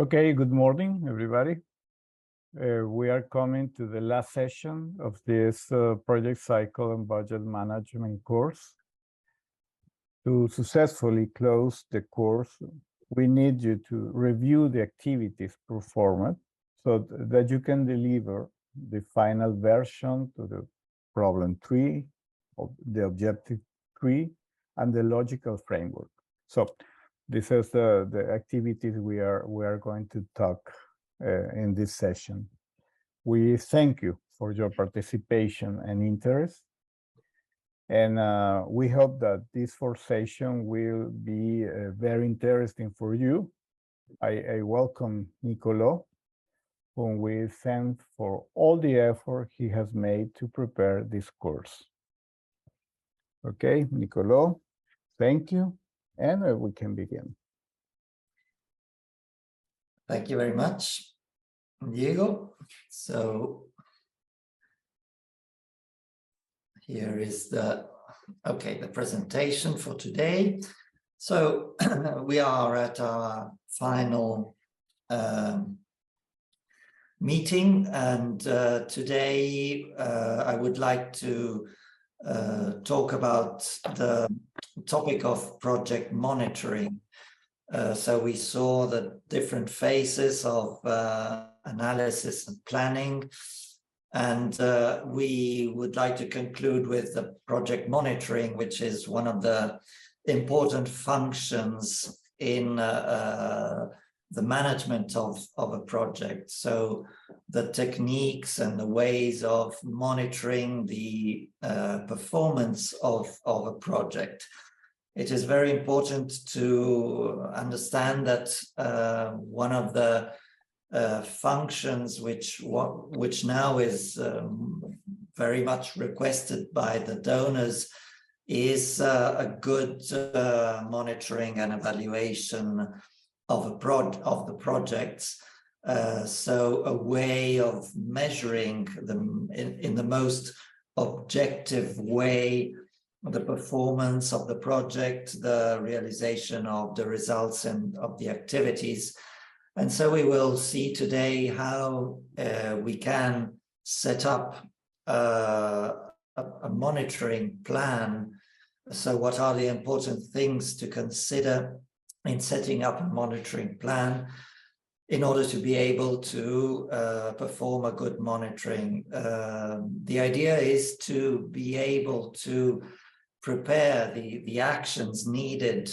Okay, good morning, everybody. We are coming to the last session of this project cycle and budget management course. To successfully close the course, we need you to review the activities performed so that you can deliver the final version to the problem 3, of the objective 3, and the logical framework. So this is the activities we are going to talk in this session. We thank you for your participation and interest. And we hope that this fourth session will be very interesting for you. I welcome Nicolo, whom we thank for all the effort he has made to prepare this course. Okay, Nicolo, thank you, and we can begin. Thank you very much, Diego. So here is the presentation for today. So we are at our final meeting, and today I would like to talk about the topic of project monitoring. So we saw the different phases of analysis and planning, and we would like to conclude with the project monitoring, which is one of the important functions in the management of a project. So the techniques and the ways of monitoring the performance of a project. It is very important to understand that one of the functions which now is very much requested by the donors is a good monitoring and evaluation of the projects. So a way of measuring them in the most objective way, the performance of the project, the realization of the results and of the activities. And so we will see today how we can set up a monitoring plan. So what are the important things to consider in setting up a monitoring plan in order to be able to perform a good monitoring? The idea is to be able to prepare the actions needed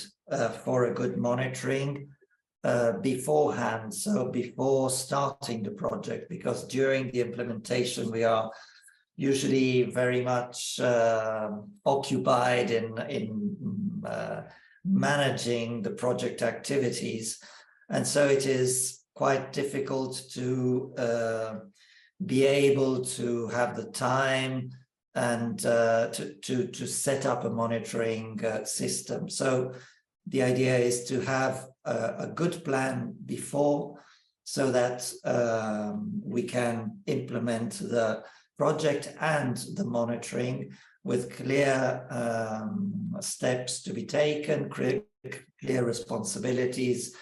for a good monitoring beforehand, so before starting the project, because during the implementation we are usually very much occupied in managing the project activities, and so it is quite difficult to be able to have the time and to set up a monitoring system. So the idea is to have a good plan before, so that we can implement the project and the monitoring with clear steps to be taken, clear responsibilities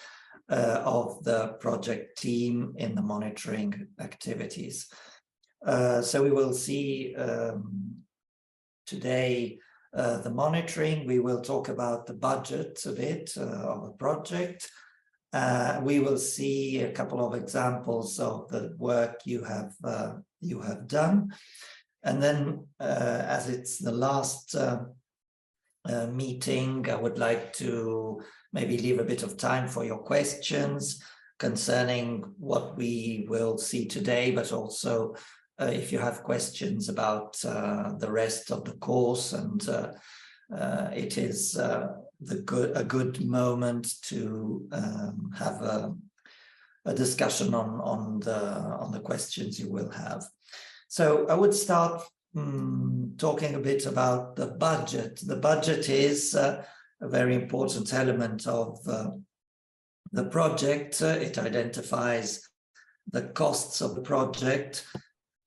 of the project team in the monitoring activities. So we will see today the monitoring. We will talk about the budget a bit of a project. We will see a couple of examples of the work you have done. And then as it's the last meeting, I would like to maybe leave a bit of time for your questions concerning what we will see today, but also if you have questions about the rest of the course, and it is a good moment to have a discussion on the questions you will have. So I would start talking a bit about the budget. The budget is a very important element of the project. It identifies the costs of the project.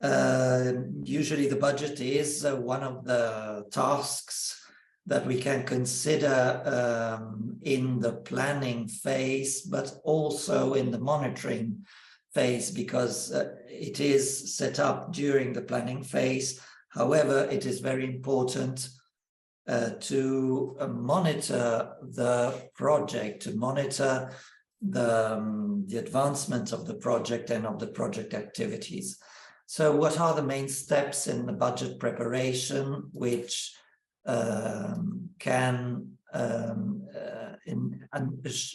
Usually the budget is one of the tasks that we can consider in the planning phase, but also in the monitoring phase, because it is set up during the planning phase. However, it is very important to monitor the project, to monitor the advancement of the project and of the project activities. So what are the main steps in the budget preparation which can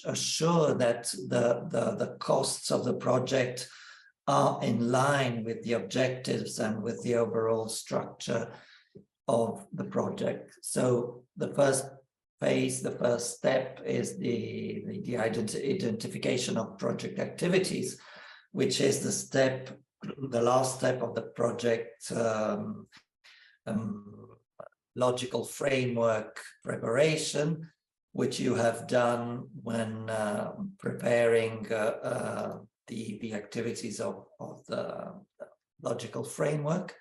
assure that the costs of the project are in line with the objectives and with the overall structure of the project? So the first phase, the first step is the identification of project activities, which is the last step of the project logical framework preparation, which you have done when preparing the activities of the logical framework.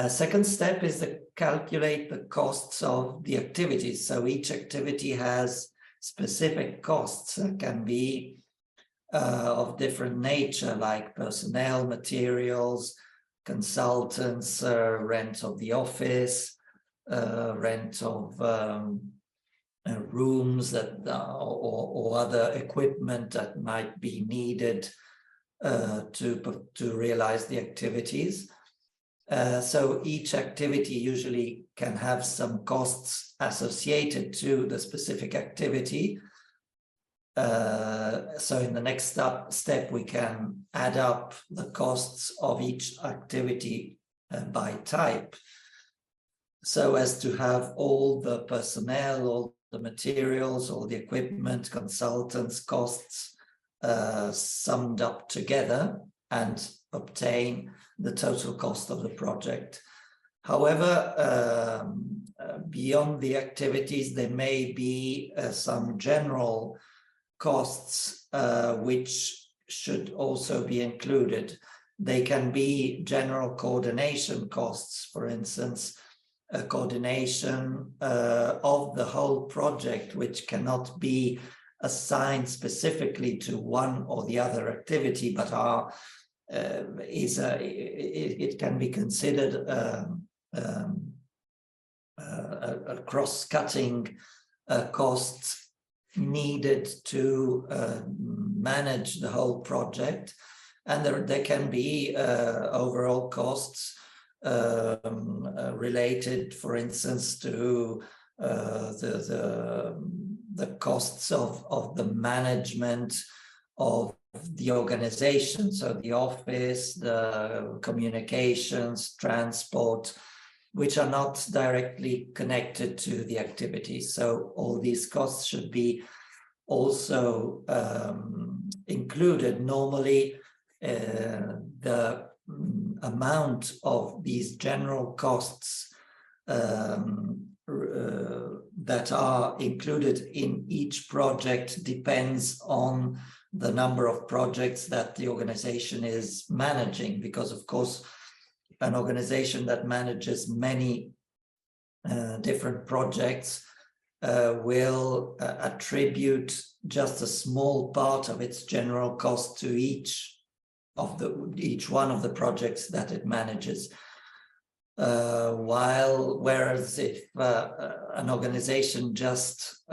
Second step is to calculate the costs of the activities. So each activity has specific costs that can be of different nature, like personnel, materials, consultants, rent of the office, rent of rooms that or other equipment that might be needed to realize the activities. So each activity usually can have some costs associated to the specific activity. So in the next step, we can add up the costs of each activity by type, so as to have all the personnel, all the materials, all the equipment, consultants, costs summed up together and obtain the total cost of the project. However, beyond the activities, there may be some general costs which should also be included. They can be general coordination costs, for instance, a coordination of the whole project, which cannot be assigned specifically to one or the other activity, but it can be considered a cross-cutting cost needed to manage the whole project. And there can be overall costs related, for instance, to the costs of the management of the organization, so the office, the communications, transport, which are not directly connected to the activities. So all these costs should be also included. Normally, the amount of these general costs that are included in each project depends on the number of projects that the organization is managing, because of course an organization that manages many different projects will attribute just a small part of its general cost to each one of the projects that it manages. Whereas if an organization just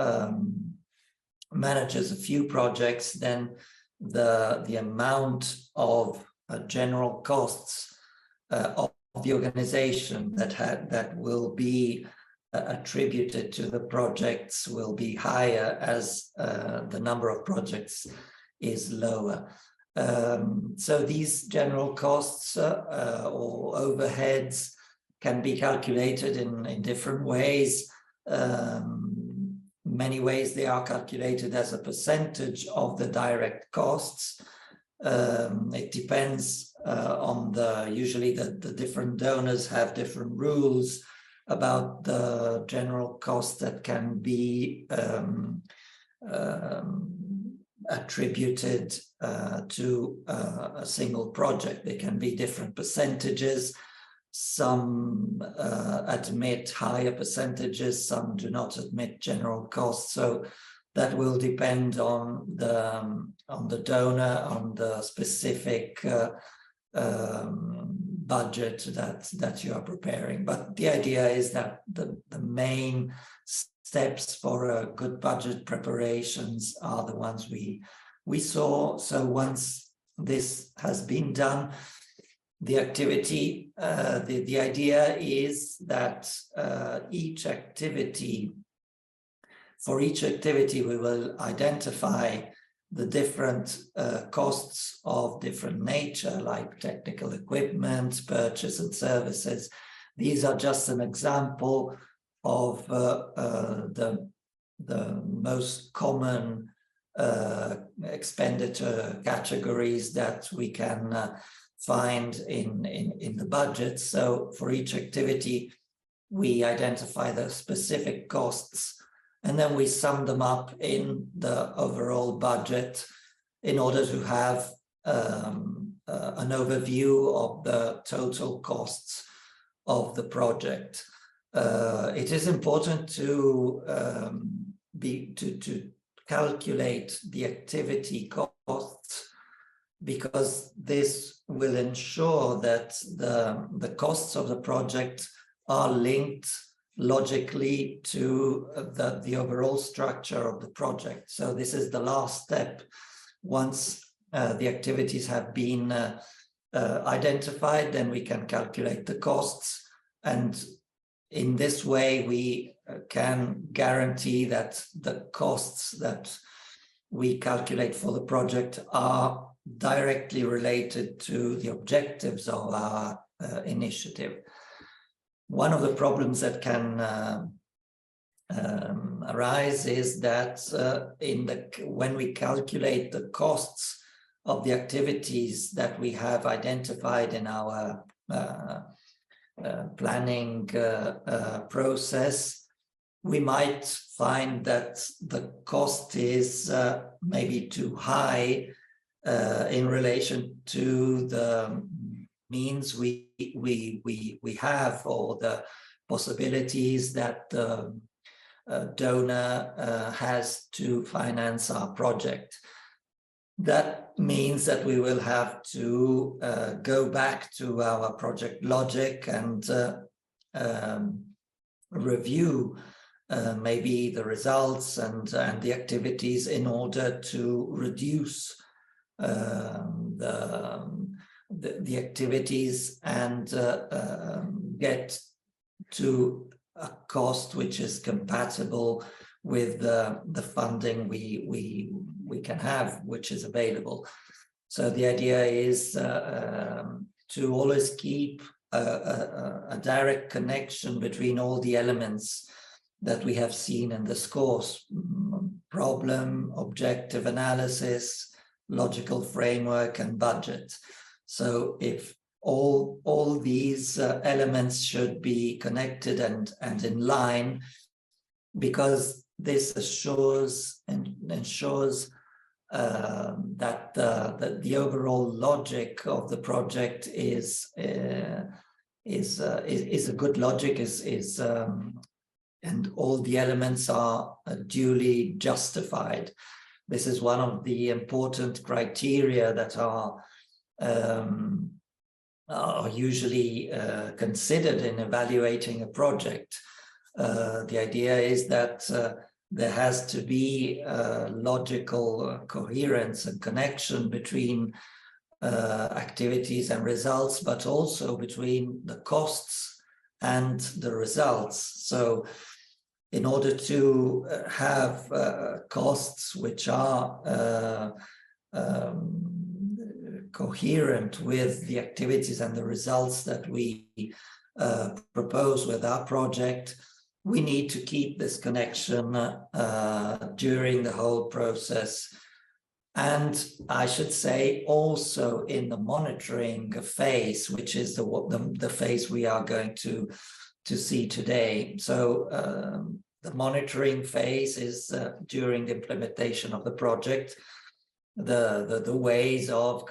manages a few projects, then the amount of general costs of the organization that will be attributed to the projects will be higher as the number of projects is lower. So these general costs or overheads can be calculated in different ways. Many ways they are calculated as a percentage of the direct costs. It depends on usually the different donors have different rules about the general costs that can be attributed to a single project. They can be different percentages. some admit higher percentages, some do not admit general costs. So that will depend on the donor, on the specific budget that you are preparing. But the idea is that the main steps for a good budget preparations are the ones we saw. So once this has been done, the activity, the idea is that for each activity, we will identify the different costs of different nature, like technical equipment, purchase and services. These are just an example of the most common expenditure categories that we can find in the budget. So for each activity, we identify the specific costs, and then we sum them up in the overall budget in order to have an overview of the total costs of the project. It is important to calculate the activity costs, because this will ensure that the costs of the project are linked logically to the overall structure of the project. So this is the last step. Once the activities have been identified, then we can calculate the costs. And in this way, we can guarantee that the costs that we calculate for the project are directly related to the objectives of our initiative. One of the problems that can arise is that when we calculate the costs of the activities that we have identified in our planning process, we might find that the cost is maybe too high in relation to the means we have, or the possibilities that the donor has to finance our project. That means that we will have to go back to our project logic and review maybe the results and the activities in order to reduce the activities and get to a cost which is compatible with the funding we can have, which is available. So the idea is to always keep a direct connection between all the elements that we have seen in this course: problem, objective analysis, logical framework, and budget. So if all these elements should be connected and in line, because this assures and ensures that the overall logic of the project is a good logic, and all the elements are duly justified. This is one of the important criteria that are usually considered in evaluating a project. The idea is that there has to be logical coherence and connection between activities and results, but also between the costs and the results. So in order to have costs which are coherent with the activities and the results that we propose with our project, we need to keep this connection during the whole process. And I should say also in the monitoring phase, which is the phase we are going to see today. So the monitoring phase is during the implementation of the project, the ways of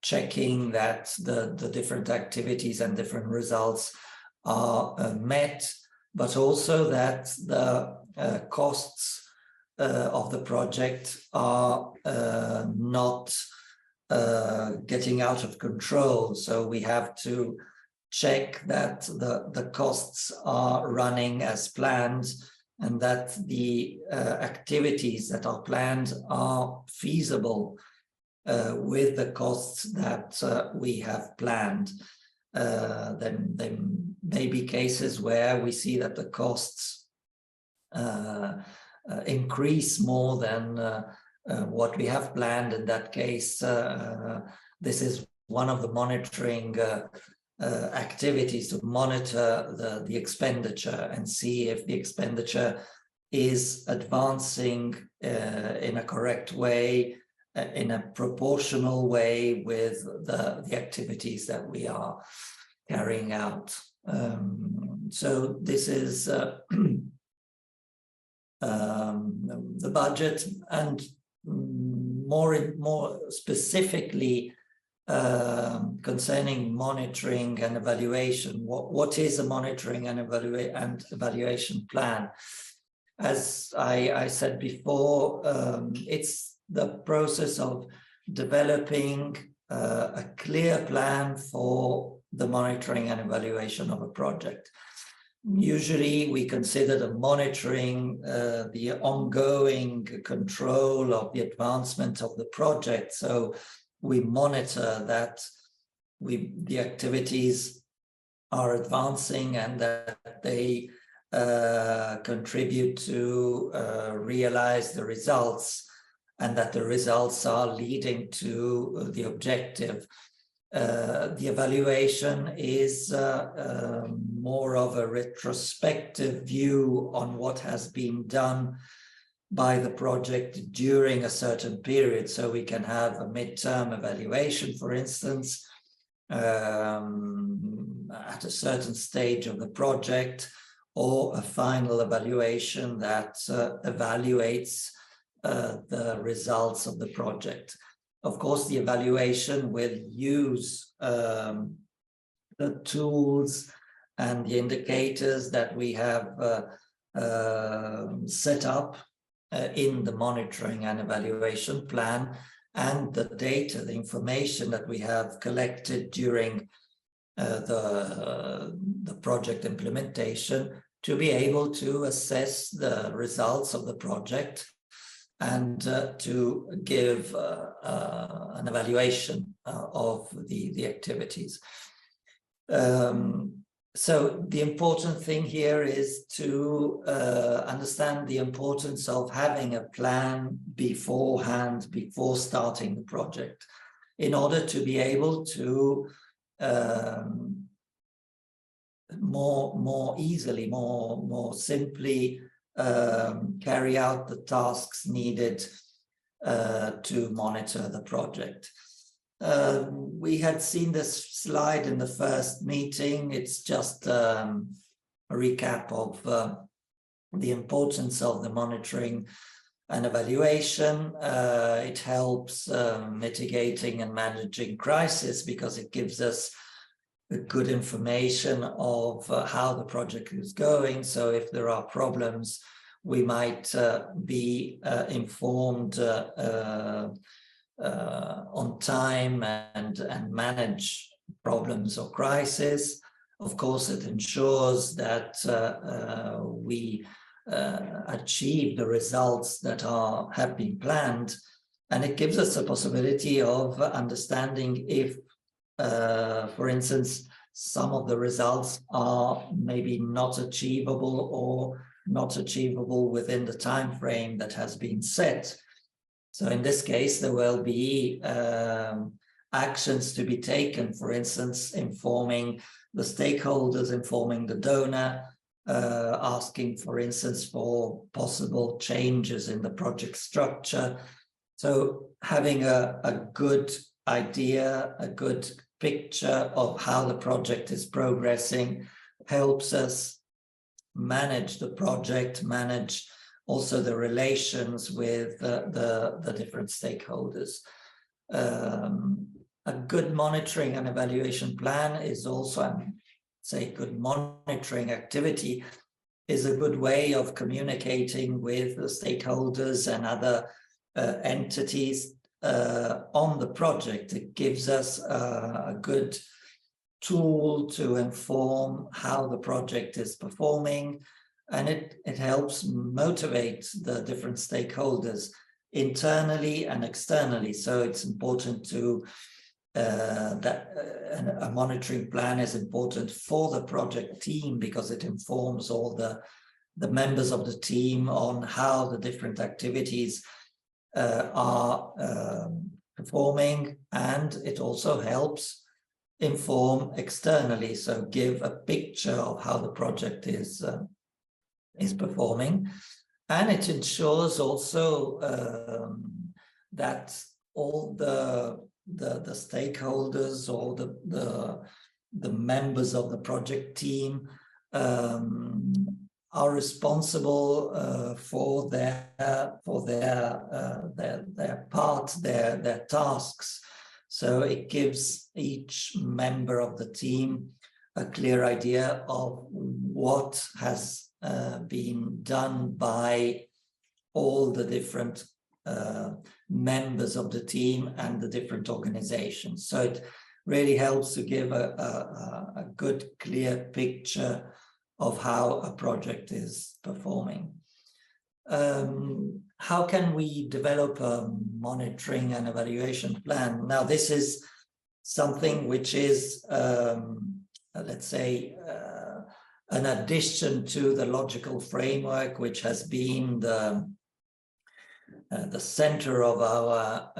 checking that the different activities and different results are met, but also that the costs of the project are not getting out of control. So we have to check that the costs are running as planned, and that the activities that are planned are feasible with the costs that we have planned. Then there may be cases where we see that the costs increase more than what we have planned. In that case, this is one of the monitoring activities, to monitor the expenditure and see if the expenditure is advancing in a correct way, in a proportional way with the activities that we are carrying out. So this is the budget, and more specifically concerning monitoring and evaluation. What is a monitoring and evaluation plan? As I said before, it's the process of developing a clear plan for the monitoring and evaluation of a project. Usually we consider the monitoring the ongoing control of the advancement of the project. So we monitor that the activities are advancing and that they contribute to realize the results, and that the results are leading to the objective. The evaluation is more of a retrospective view on what has been done by the project during a certain period. So we can have a midterm evaluation, for instance, at a certain stage of the project, or a final evaluation that evaluates the results of the project. Of course, the evaluation will use the tools and the indicators that we have set up in the monitoring and evaluation plan, and the data, the information that we have collected during the project implementation, to be able to assess the results of the project and to give an evaluation of the activities. So the important thing here is to understand the importance of having a plan beforehand, before starting the project, in order to be able to more easily, more simply carry out the tasks needed to monitor the project. We had seen this slide in the first meeting. It's just a recap of the importance of the monitoring and evaluation. It helps mitigating and managing crisis, because it gives us good information of how the project is going. So if there are problems, we might be informed on time and manage problems or crisis. Of course, it ensures that we achieve the results that have been planned, and it gives us a possibility of understanding if, for instance, some of the results are maybe not achievable, or not achievable within the time frame that has been set. So in this case, there will be actions to be taken, for instance, informing the stakeholders, informing the donor, asking, for instance, for possible changes in the project structure. So having a good idea, a good picture of how the project is progressing helps us manage the project, manage also the relations with the different stakeholders. a good monitoring and evaluation plan is also, say, good monitoring activity is a good way of communicating with the stakeholders and other entities on the project. It gives us a good tool to inform how the project is performing, and it helps motivate the different stakeholders internally and externally. So it's important to that a monitoring plan is important for the project team, because it informs all the members of the team on how the different activities are performing, and it also helps inform externally, so give a picture of how the project is performing. And it ensures also that all the stakeholders or the members of the project team are responsible for their part, their tasks. So it gives each member of the team a clear idea of what has been done by all the different members of the team and the different organizations. So it really helps to give a good, clear picture of how a project is performing. How can we develop a monitoring and evaluation plan? Now, this is something which is, let's say, an addition to the logical framework, which has been the center of our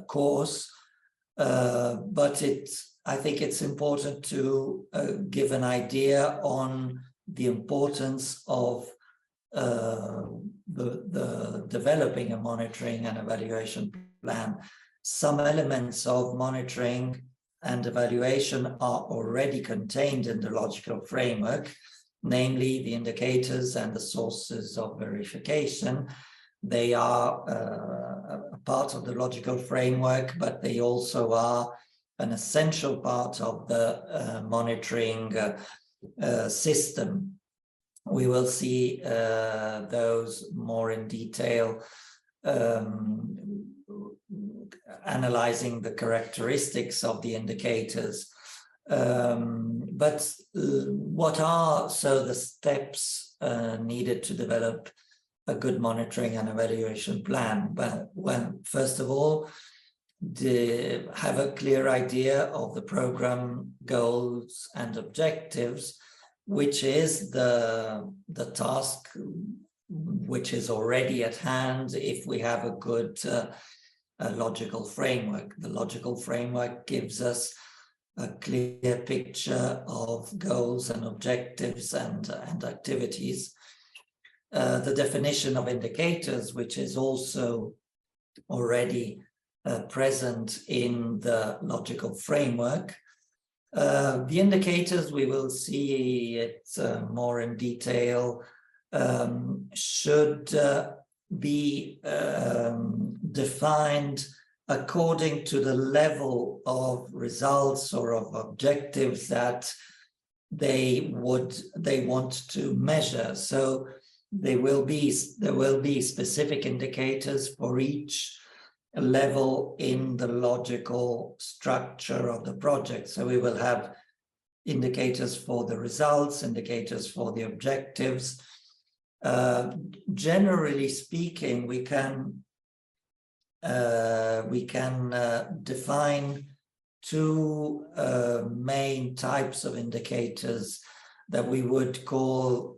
course, but I think it's important to give an idea on the importance of the developing a monitoring and evaluation plan. Some elements of monitoring and evaluation are already contained in the logical framework, namely the indicators and the sources of verification. They are a part of the logical framework, but they also are an essential part of the monitoring system. We will see those more in detail, analyzing the characteristics of the indicators. But what are the steps needed to develop a good monitoring and evaluation plan? Well, first of all, have a clear idea of the program goals and objectives, which is the task which is already at hand if we have a good logical framework. The logical framework gives us a clear picture of goals and objectives and activities. The definition of indicators, which is also already present in the logical framework. The indicators, we will see it more in detail, should be defined according to the level of results or of objectives that they want to measure. So there will be specific indicators for each level in the logical structure of the project. So we will have indicators for the results, indicators for the objectives. Generally speaking, we can define two main types of indicators that we would call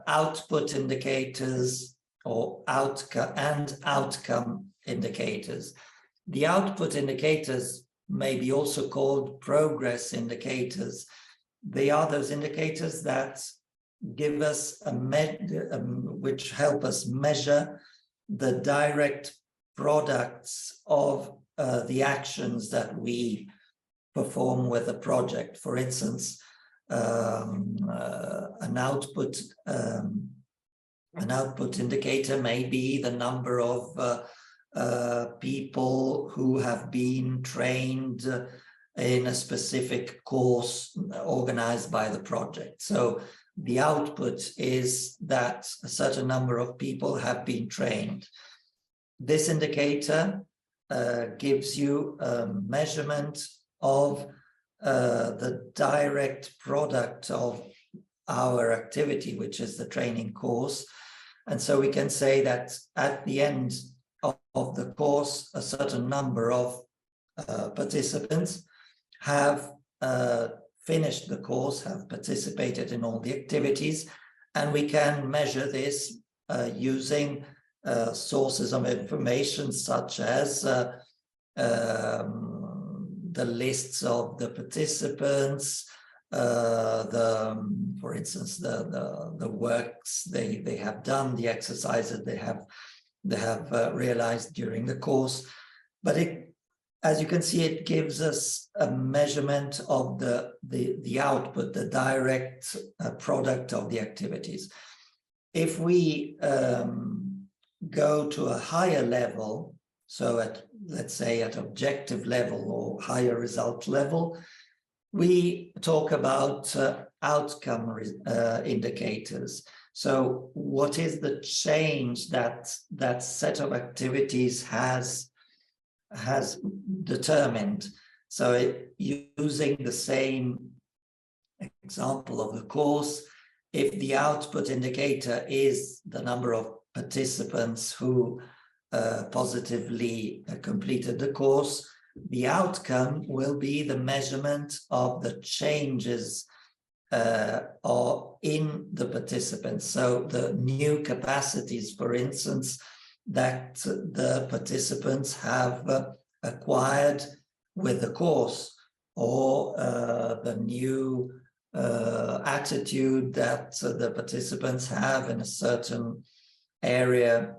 output indicators or outcome indicators. The output indicators may be also called progress indicators. They are those indicators that give us which help us measure the direct products of the actions that we perform with a project. For instance, an output indicator may be the number of people who have been trained in a specific course organized by the project. So the output is that a certain number of people have been trained. This indicator gives you a measurement of the direct product of our activity, which is the training course. And so we can say that at the end of the course, a certain number of participants have finished the course, have participated in all the activities, and we can measure this using sources of information such as the lists of the participants, for instance, the works they have done, the exercises they have realized during the course. But as you can see, it gives us a measurement of the output, the direct product of the activities. If we go to a higher level, so let's say at objective level or higher result level, we talk about outcome indicators. So what is the change that that set of activities has determined? So using the same example of the course, if the output indicator is the number of participants who positively completed the course, the outcome will be the measurement of the changes or in the participants. So the new capacities, for instance, that the participants have acquired with the course, or the new attitude that the participants have in a certain area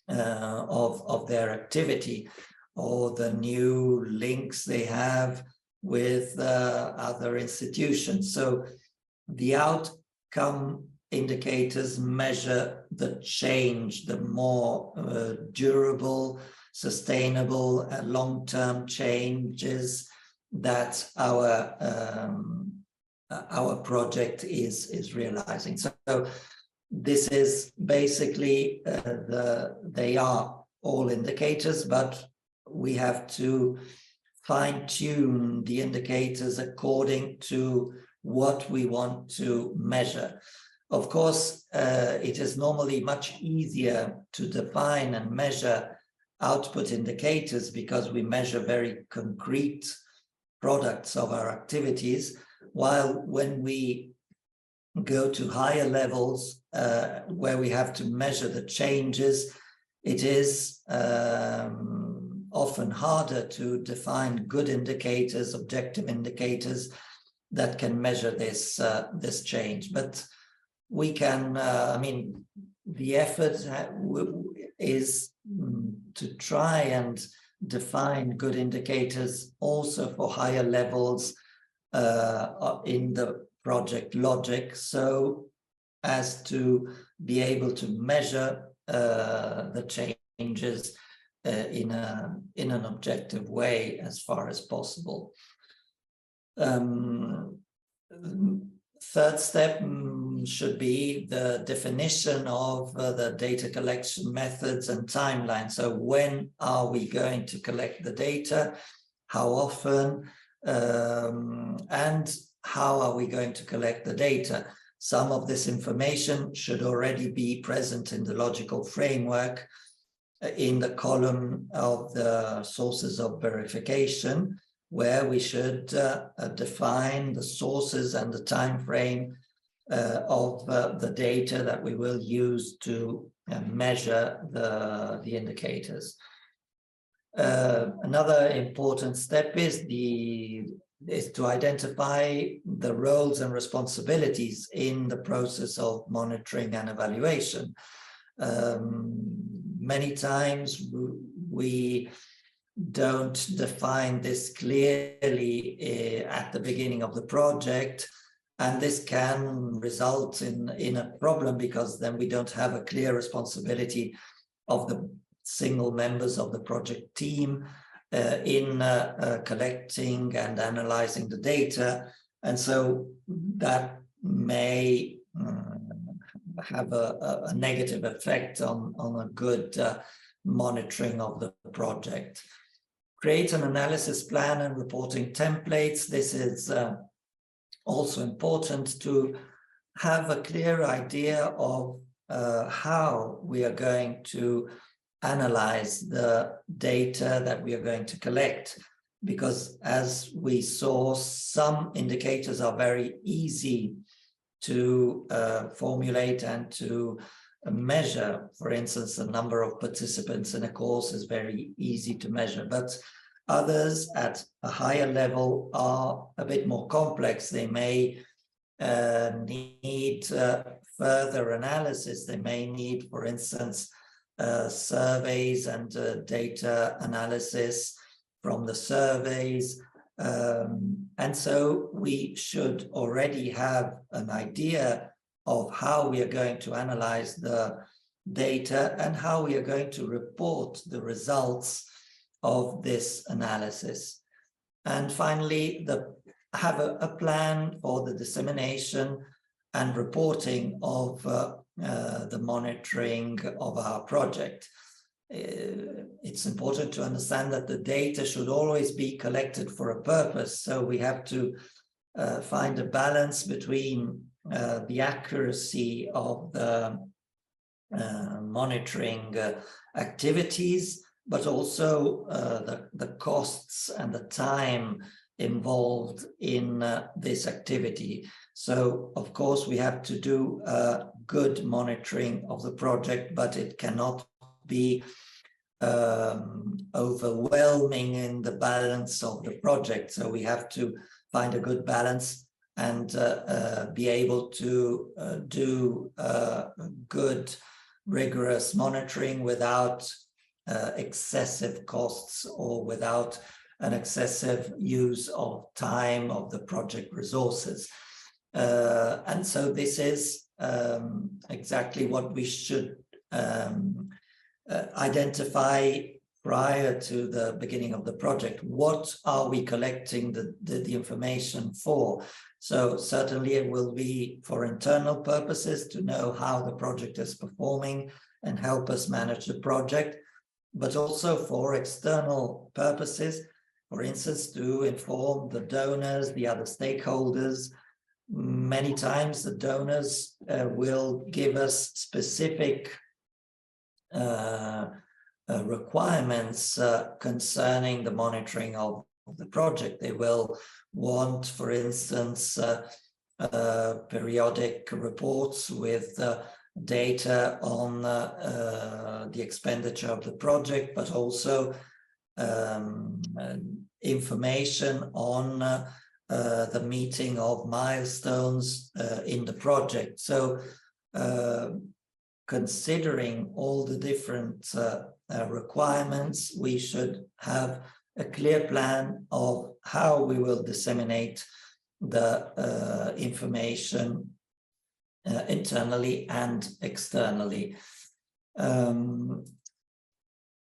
of their activity, or the new links they have with other institutions. So the outcome indicators measure the change, the more durable, sustainable, long-term changes that our project is realizing. So this is basically they are all indicators, but we have to fine-tune the indicators according to what we want to measure. Of course, it is normally much easier to define and measure output indicators because we measure very concrete products of our activities, while when we go to higher levels where we have to measure the changes, it is often harder to define good indicators, objective indicators that can measure this change. But we can, I mean, the effort is to try and define good indicators also for higher levels in the project logic, so as to be able to measure the changes in an objective way as far as possible. Third step should be the definition of the data collection methods and timeline. So when are we going to collect the data? How often? And how are we going to collect the data? Some of this information should already be present in the logical framework in the column of the sources of verification, where we should define the sources and the time frame of the data that we will use to measure the indicators. Another important step is to identify the roles and responsibilities in the process of monitoring and evaluation. Many times we don't define this clearly at the beginning of the project, and this can result in a problem, because then we don't have a clear responsibility of the single members of the project team in collecting and analyzing the data. And so that may have a negative effect on a good monitoring of the project. Create an analysis plan and reporting templates. This is also important to have a clear idea of how we are going to analyze the data that we are going to collect. Because as we saw, some indicators are very easy to formulate and to measure. For instance, the number of participants in a course is very easy to measure, but others at a higher level are a bit more complex. They may need further analysis. They may need, for instance, surveys and data analysis from the surveys. And so we should already have an idea of how we are going to analyze the data and how we are going to report the results of this analysis. And finally, have a plan for the dissemination and reporting of the monitoring of our project. It's important to understand that the data should always be collected for a purpose. So we have to find a balance between the accuracy of the monitoring activities, but also the costs and the time involved in this activity. So, of course, we have to do good monitoring of the project, but it cannot be overwhelming in the balance of the project. So we have to find a good balance and be able to do good, rigorous monitoring without excessive costs or without an excessive use of time of the project resources. And so this is exactly what we should identify prior to the beginning of the project. What are we collecting the information for? So certainly it will be for internal purposes to know how the project is performing and help us manage the project, but also for external purposes, for instance, to inform the donors, the other stakeholders. Many times the donors will give us specific requirements concerning the monitoring of the project. They will want, for instance, periodic reports with data on the expenditure of the project, but also information on the meeting of milestones in the project. So considering all the different requirements, we should have a clear plan of how we will disseminate the information internally and externally.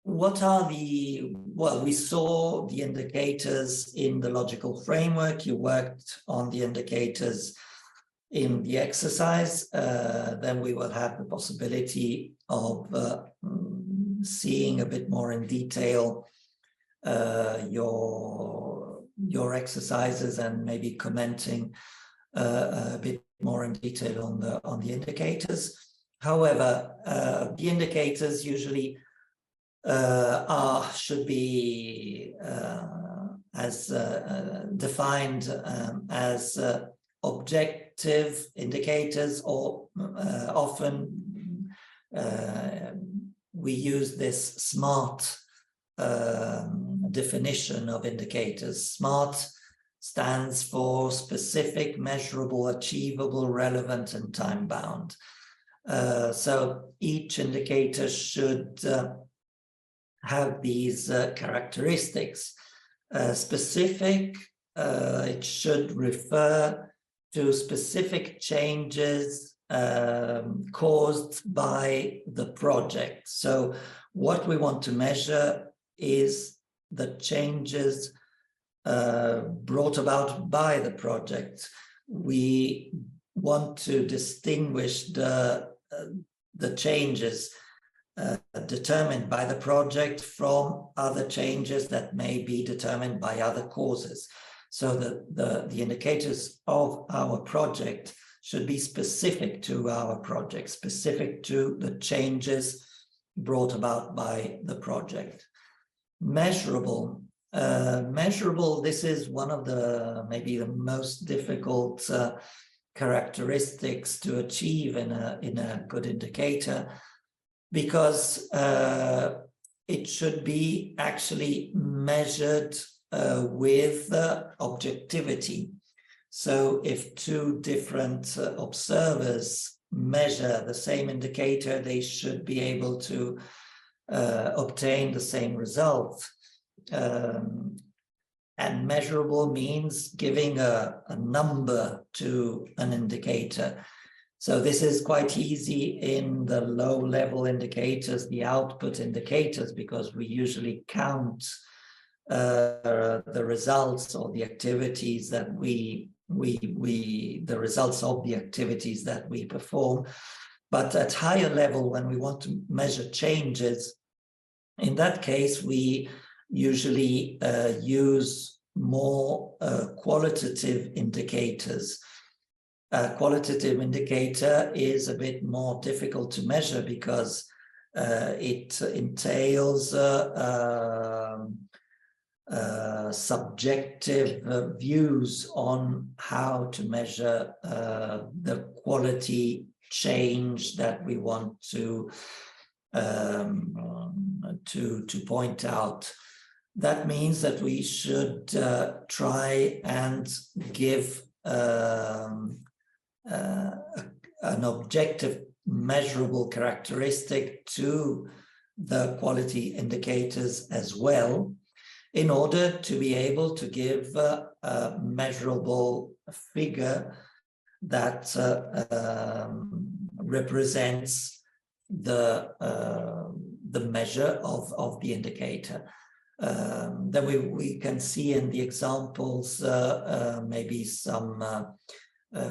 What are we saw the indicators in the logical framework. You worked on the indicators in the exercise. Then we will have the possibility of seeing a bit more in detail your exercises and maybe commenting a bit more in detail on the indicators. However, the indicators usually should be as defined as objective indicators, or often we use this SMART definition of indicators. SMART stands for specific, measurable, achievable, relevant, and time-bound. So each indicator should have these characteristics. Specific, it should refer to specific changes caused by the project. So what we want to measure is the changes brought about by the project. We want to distinguish the changes determined by the project from other changes that may be determined by other causes. So the indicators of our project should be specific to our project, specific to the changes brought about by the project. Measurable. Measurable, this is one of the maybe the most difficult characteristics to achieve in a good indicator, because it should be actually measured with objectivity. So if two different observers measure the same indicator, they should be able to obtain the same result. And measurable means giving a number to an indicator. So this is quite easy in the low-level indicators, the output indicators, because we usually count the results or the activities that the results of the activities that we perform. But at higher level, when we want to measure changes, in that case, we usually use more qualitative indicators. A qualitative indicator is a bit more difficult to measure because it entails subjective views on how to measure the quality change that we want to point out. That means that we should try and give an objective measurable characteristic to the quality indicators as well, in order to be able to give a measurable figure that represents the measure of the indicator. Then we can see in the examples maybe some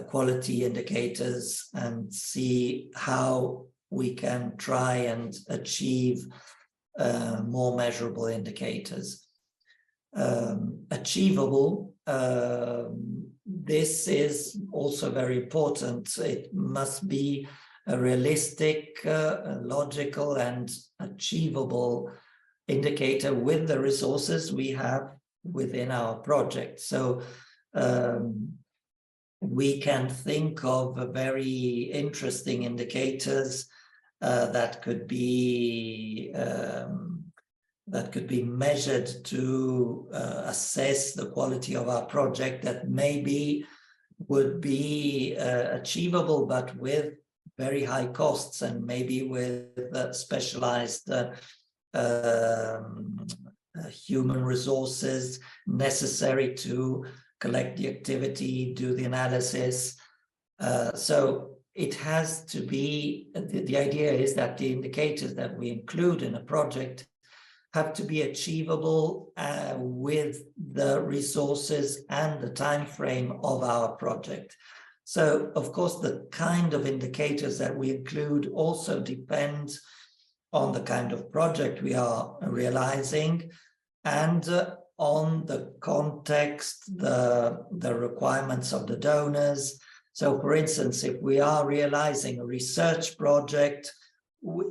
quality indicators and see how we can try and achieve more measurable indicators. Achievable, this is also very important. It must be a realistic, logical, and achievable indicator with the resources we have within our project. So we can think of very interesting indicators that could be measured to assess the quality of our project, that maybe would be achievable, but with very high costs, and maybe with specialized human resources necessary to collect the activity, do the analysis. So it has to be, the idea is that the indicators that we include in a project have to be achievable with the resources and the time frame of our project. So, of course, the kind of indicators that we include also depends on the kind of project we are realizing and on the context, the requirements of the donors. So, for instance, if we are realizing a research project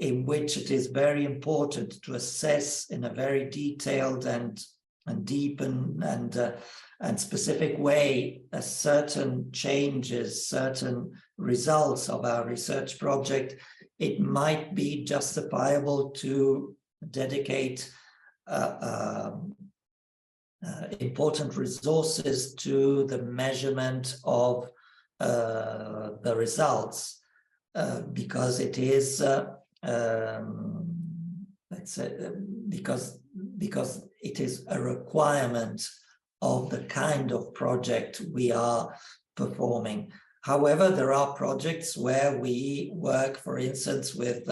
in which it is very important to assess in a very detailed and deep and specific way certain changes, certain results of our research project, it might be justifiable to dedicate important resources to the measurement of the results, because it is, let's say, because it is a requirement of the kind of project we are performing. However, there are projects where we work, for instance, with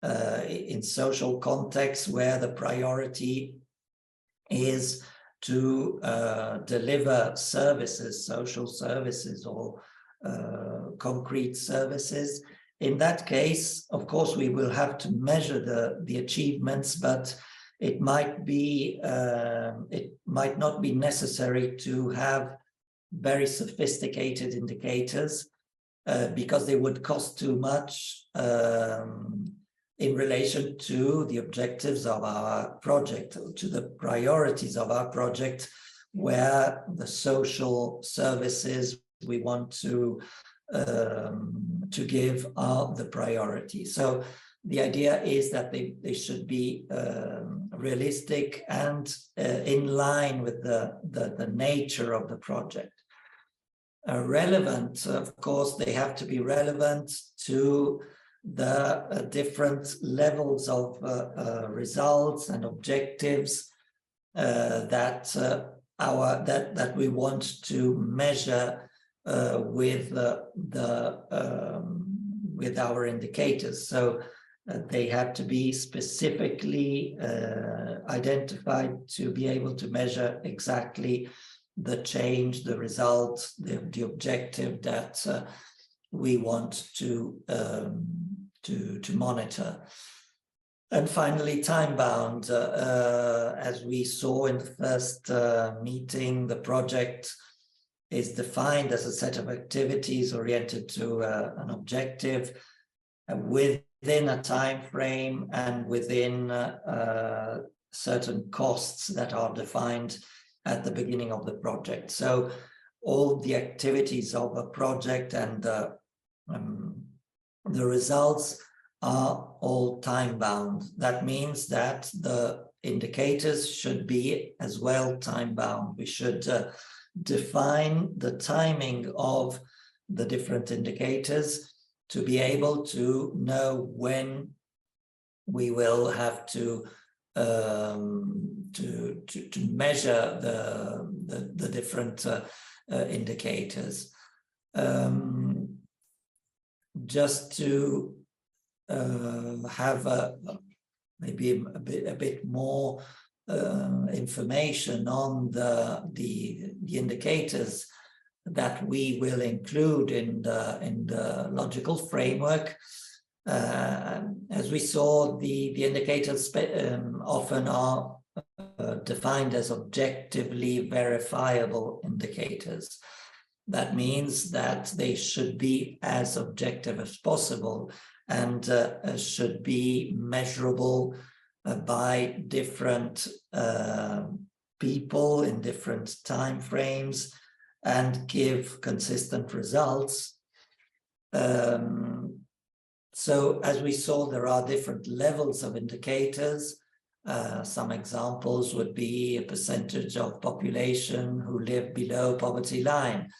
in social contexts where the priority is to deliver services, social services, or concrete services. In that case, of course, we will have to measure the achievements, but it might not be necessary to have very sophisticated indicators because they would cost too much in relation to the objectives of our project, to the priorities of our project, where the social services we want to give are the priority. So the idea is that they should be realistic and in line with the nature of the project. Relevant, of course, they have to be relevant to the different levels of results and objectives that we want to measure with our indicators. So they have to be specifically identified to be able to measure exactly the change, the result, the objective that we want to monitor. And finally, time-bound. As we saw in the first meeting, the project is defined as a set of activities oriented to an objective within a time frame and within certain costs that are defined at the beginning of the project. So all the activities of a project and the results are all time-bound. That means that the indicators should be as well time-bound. We should define the timing of the different indicators to be able to know when we will have to measure the different indicators. Just to have maybe a bit more information on the indicators that we will include in the logical framework. As we saw, the indicators often are defined as objectively verifiable indicators. That means that they should be as objective as possible and should be measurable by different people in different time frames and give consistent results. So as we saw, there are different levels of indicators. Some examples would be a percentage of population who live below poverty line,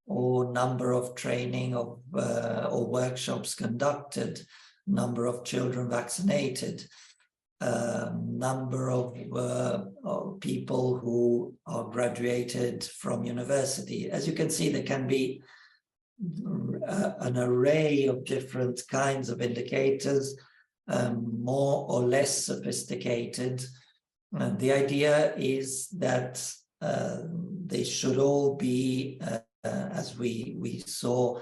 or number of training of or workshops conducted, number of children vaccinated, number of people who are graduated from university. As you can see, there can be an array of different kinds of indicators, more or less sophisticated. And the idea is that they should all be, as we saw,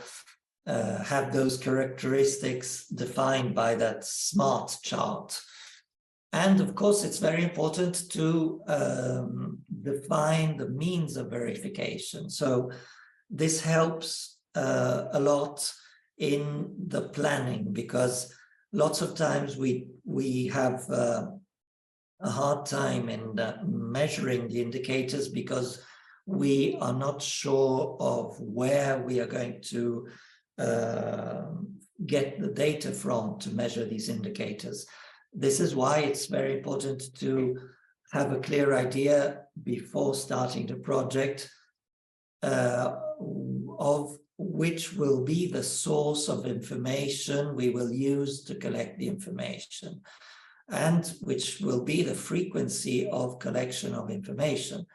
have those characteristics defined by that SMART chart. And of course, it's very important to define the means of verification. So this helps a lot in the planning, because lots of times we have a hard time in measuring the indicators because we are not sure of where we are going to get the data from to measure these indicators. This is why it's very important to have a clear idea before starting the project of which will be the source of information we will use to collect the information, and which will be the frequency of collection of information.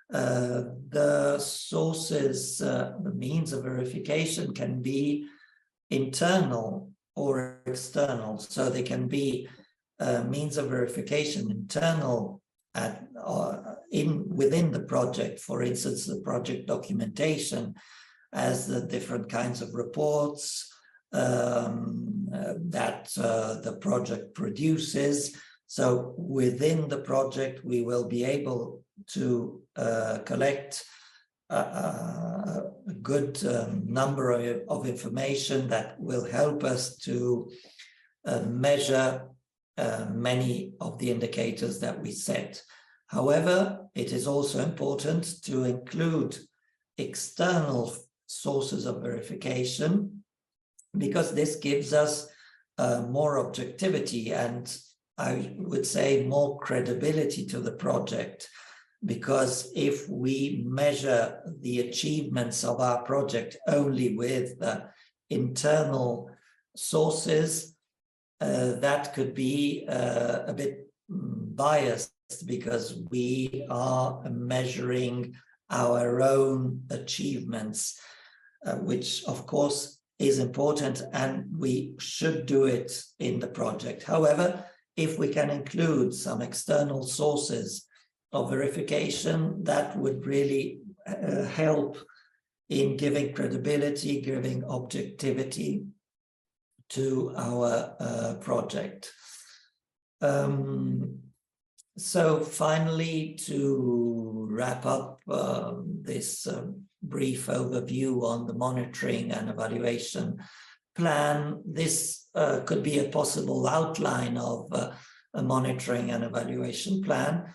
The sources, the means of verification can be internal or external. So they can be means of verification internal within the project, for instance, the project documentation, as the different kinds of reports that the project produces. So within the project, we will be able to collect a good number of information that will help us to measure many of the indicators that we set. However, it is also important to include external sources of verification, because this gives us more objectivity and, I would say, more credibility to the project. Because if we measure the achievements of our project only with internal sources, that could be a bit biased, because we are measuring our own achievements, which of course is important, and we should do it in the project. However, if we can include some external sources of verification, that would really help in giving credibility, giving objectivity to our project. So finally, to wrap up this brief overview on the monitoring and evaluation plan, this could be a possible outline of a monitoring and evaluation plan.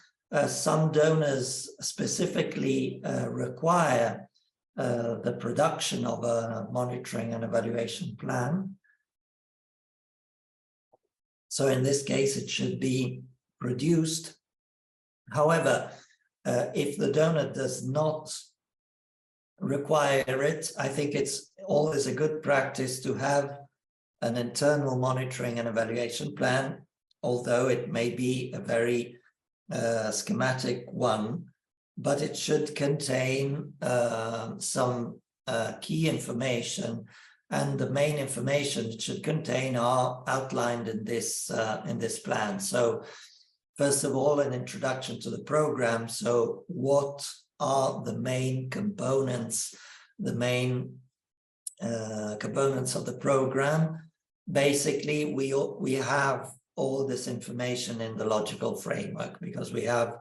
Some donors specifically require the production of a monitoring and evaluation plan. So in this case, it should be produced. However, if the donor does not require it, I think it's always a good practice to have an internal monitoring and evaluation plan, although it may be a very schematic one, but it should contain some key information, and the main information it should contain are outlined in this plan. So first of all, an introduction to the program. So what are the main components, the main components of the program? Basically, we have all this information in the logical framework, because we have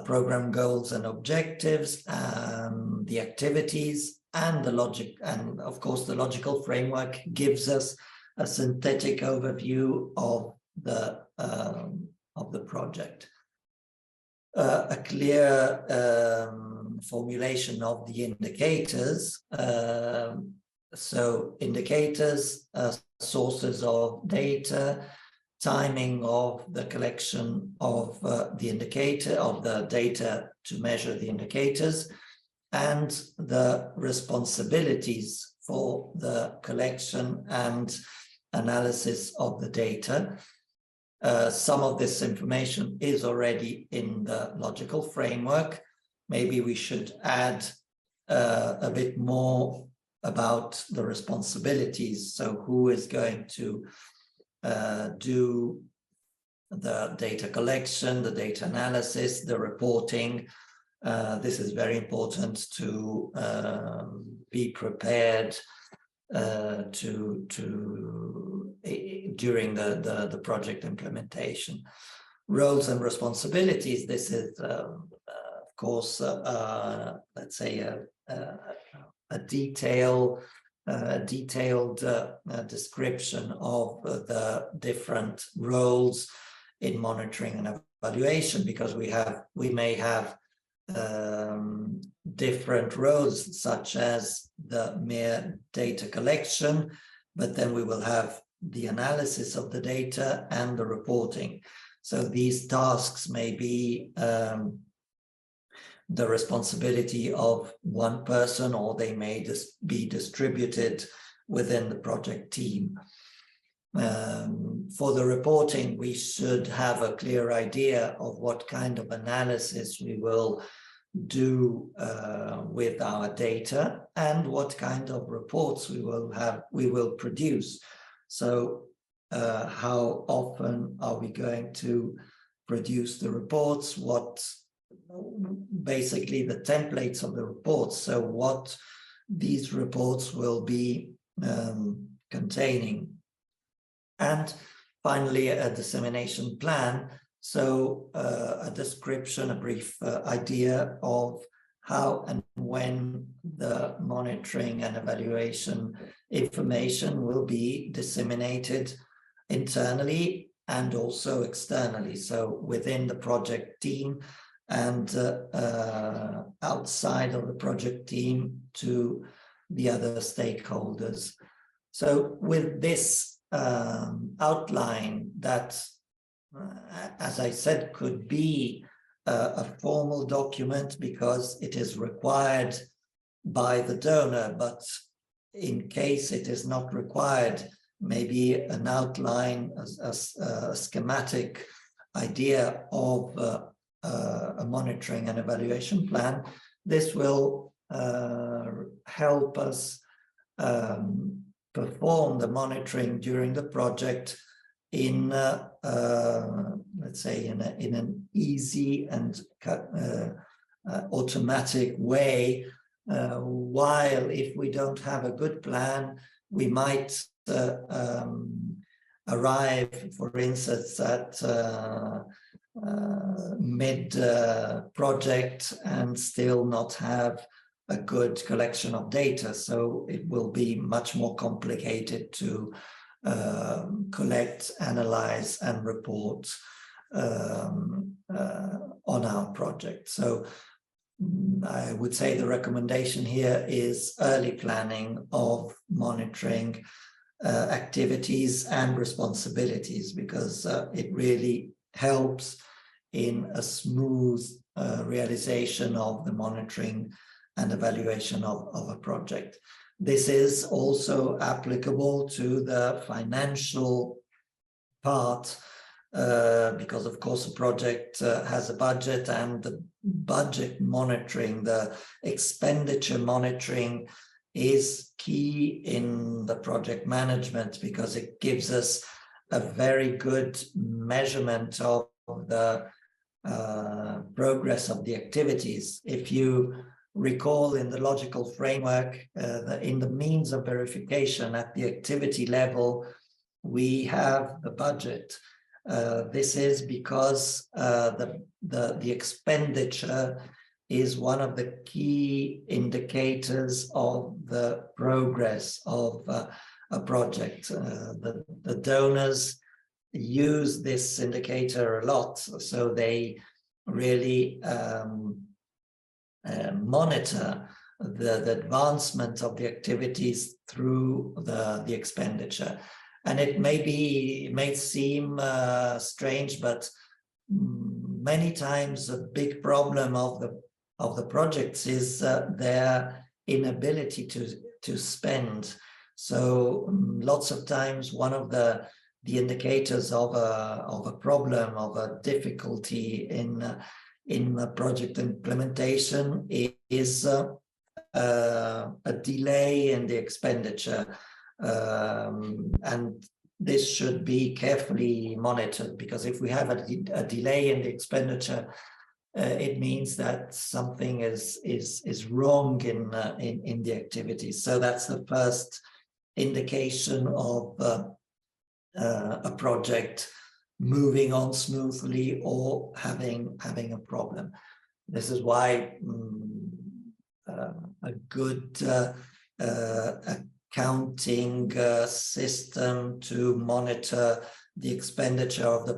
program goals and objectives, the activities, and the logic, and of course the logical framework gives us a synthetic overview of the project. A clear formulation of the indicators. So indicators, sources of data, timing of the collection of the indicator, of the data to measure the indicators, and the responsibilities for the collection and analysis of the data. Some of this information is already in the logical framework. Maybe we should add a bit more about the responsibilities. So who is going to do the data collection, the data analysis, the reporting? This is very important to be prepared during the project implementation. Roles and responsibilities. This is, of course, let's say a detailed description of the different roles in monitoring and evaluation, because we may have different roles, such as the mere data collection, but then we will have the analysis of the data and the reporting. So these tasks may be the responsibility of one person, or they may be distributed within the project team. For the reporting, we should have a clear idea of what kind of analysis we will do with our data, and what kind of reports we will produce. So how often are we going to produce the reports? What basically the templates of the reports, so what these reports will be containing. And finally, a dissemination plan, so a description, a brief idea of how and when the monitoring and evaluation information will be disseminated internally and also externally, so within the project team and outside of the project team to the other stakeholders. So with this outline that, as I said, could be a formal document because it is required by the donor, but in case it is not required, maybe an outline, a schematic idea of a monitoring and evaluation plan. This will help us perform the monitoring during the project in, let's say, in an easy and automatic way, while if we don't have a good plan, we might arrive, for instance, at mid-project and still not have a good collection of data. So it will be much more complicated to collect, analyze, and report on our project. So I would say the recommendation here is early planning of monitoring activities and responsibilities, because it really helps in a smooth realization of the monitoring and evaluation of a project. This is also applicable to the financial part, because of course a project has a budget, and the budget monitoring, the expenditure monitoring is key in the project management, because it gives us a very good measurement of the progress of the activities. If you recall, in the logical framework, in the means of verification at the activity level, we have the budget. This is because the expenditure is one of the key indicators of the progress of a project. The donors use this indicator a lot, so they really monitor the advancement of the activities through the expenditure. And it may seem strange, but many times a big problem of the projects is their inability to spend. So lots of times one of the indicators of a problem, of a difficulty in the project implementation is a delay in the expenditure. And this should be carefully monitored, because if we have a delay in the expenditure, it means that something is wrong in the activities. So that's the first indication of a project moving on smoothly or having a problem. This is why a good accounting system to monitor the expenditure of the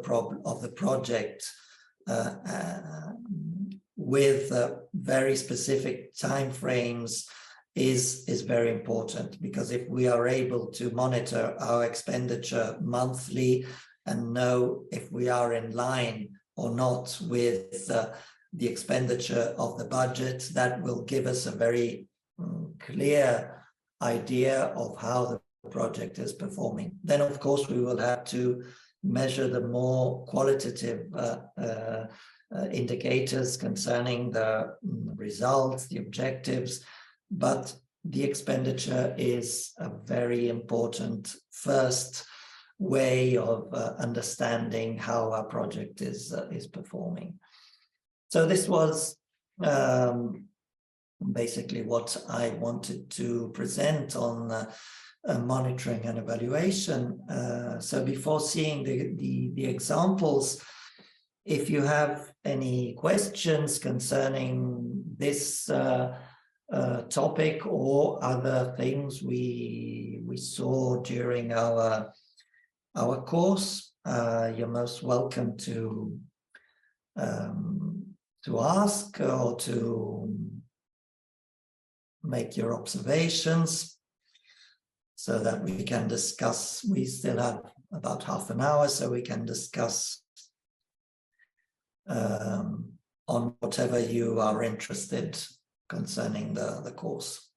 project with very specific timeframes is very important, because if we are able to monitor our expenditure monthly and know if we are in line or not with the expenditure of the budget, that will give us a very clear idea of how the project is performing. Then, of course, we will have to measure the more qualitative indicators concerning the results, the objectives. But the expenditure is a very important first way of understanding how our project is performing. So this was basically what I wanted to present on monitoring and evaluation. So before seeing the examples, if you have any questions concerning this topic or other things we saw during our course, you're most welcome to ask or to make your observations so that we can discuss. We still have about half an hour, so we can discuss on whatever you are interested concerning the course.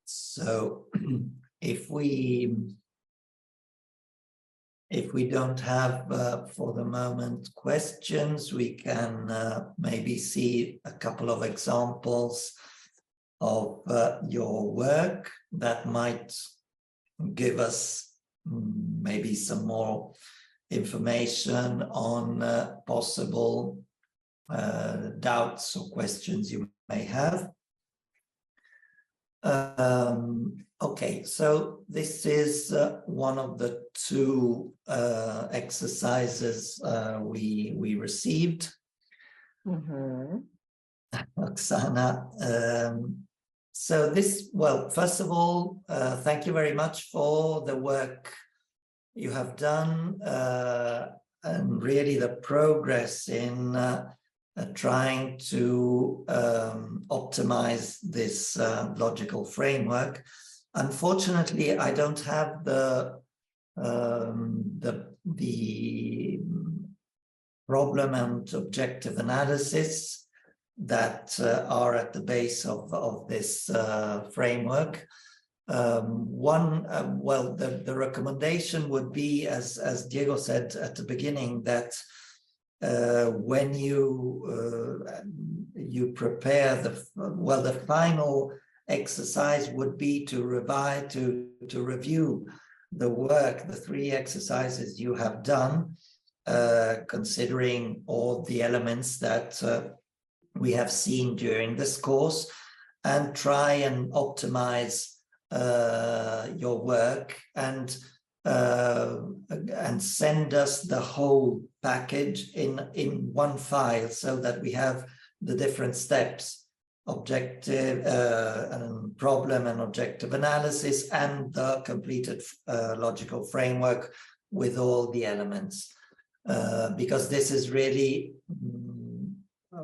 So if we don't have for the moment questions, we can maybe see a couple of examples of your work that might give us maybe some more information on possible doubts or questions you may have. Okay, so this is one of the two exercises we received. Oksana. So this, well, first of all, thank you very much for the work you have done and really the progress in trying to optimize this logical framework. Unfortunately, I don't have the problem and objective analysis that are at the base of this framework. Well, the recommendation would be, as Diego said at the beginning, that when you prepare the final exercise would be to review the work, the three exercises you have done, considering all the elements that we have seen during this course, and try and optimize your work and send us the whole package in one file so that we have the different steps, objective and problem and objective analysis, and the completed logical framework with all the elements. Because this is really,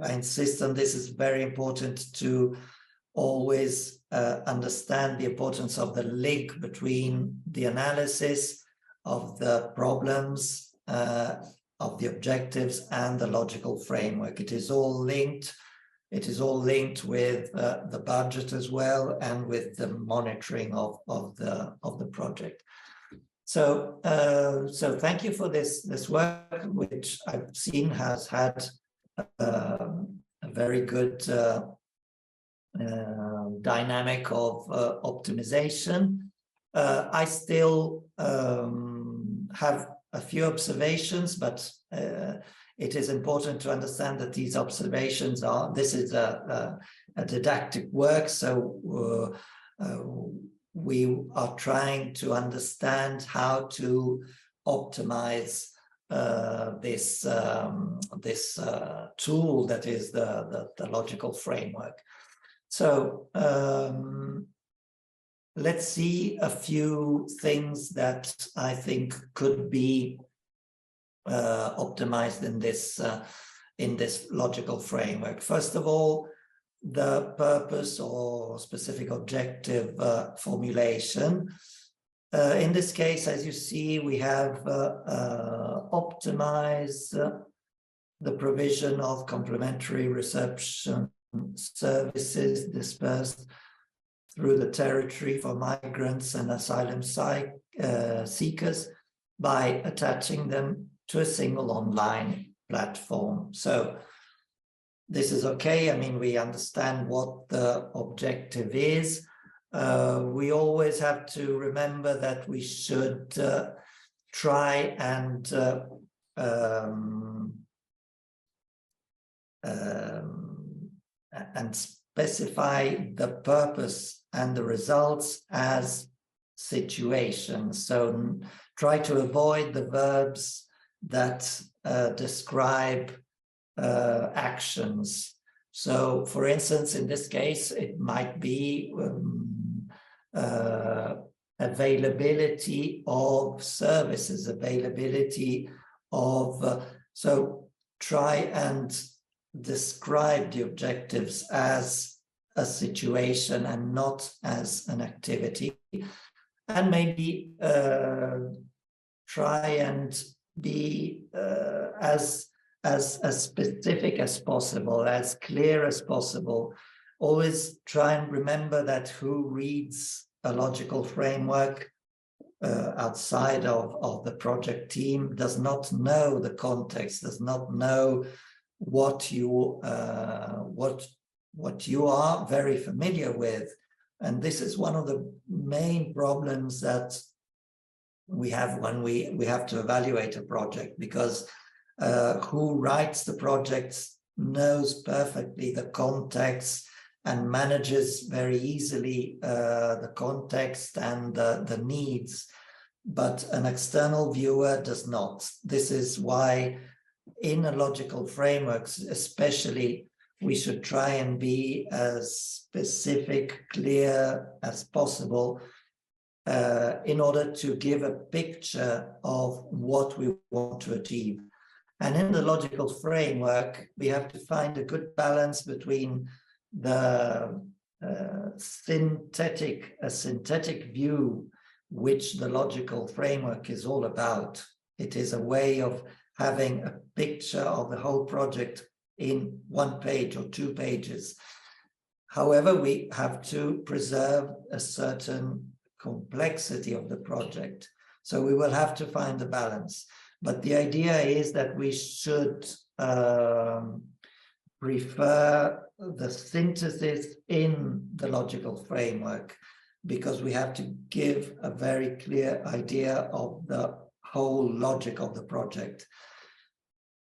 I insist on this, is very important to always understand the importance of the link between the analysis of the problems, of the objectives, and the logical framework. It is all linked. It is all linked with the budget as well, and with the monitoring of the project. So so thank you for this work, which I've seen has had a very good dynamic of optimization. I still have a few observations, but it is important to understand that these observations this is a didactic work, so we are trying to understand how to optimize this tool that is the logical framework. So let's see a few things that I think could be optimized in this logical framework. First of all, the purpose or specific objective formulation. In this case, as you see, we have optimized the provision of complementary reception services dispersed through the territory for migrants and asylum seekers by attaching them to a single online platform. So this is okay. I mean, we understand what the objective is. We always have to remember that we should try and specify the purpose and the results as situations. So try to avoid the verbs that describe actions. So, for instance, in this case, it might be availability of services, availability of, so try and describe the objectives as a situation and not as an activity, and maybe try and be as specific as possible, as clear as possible. Always try and remember that who reads a logical framework outside of the project team does not know the context, does not know what you are very familiar with. And this is one of the main problems that we have when we have to evaluate a project, because who writes the project knows perfectly the context and manages very easily the context and the needs, but an external viewer does not. This is why in a logical frameworks, especially, we should try and be as specific, clear as possible in order to give a picture of what we want to achieve. And in the logical framework, we have to find a good balance between the synthetic view, which the logical framework is all about. It is a way of having a picture of the whole project in 1 page or 2 pages. However, we have to preserve a certain complexity of the project. So we will have to find a balance. But the idea is that we should prefer the synthesis in the logical framework, because we have to give a very clear idea of the whole logic of the project.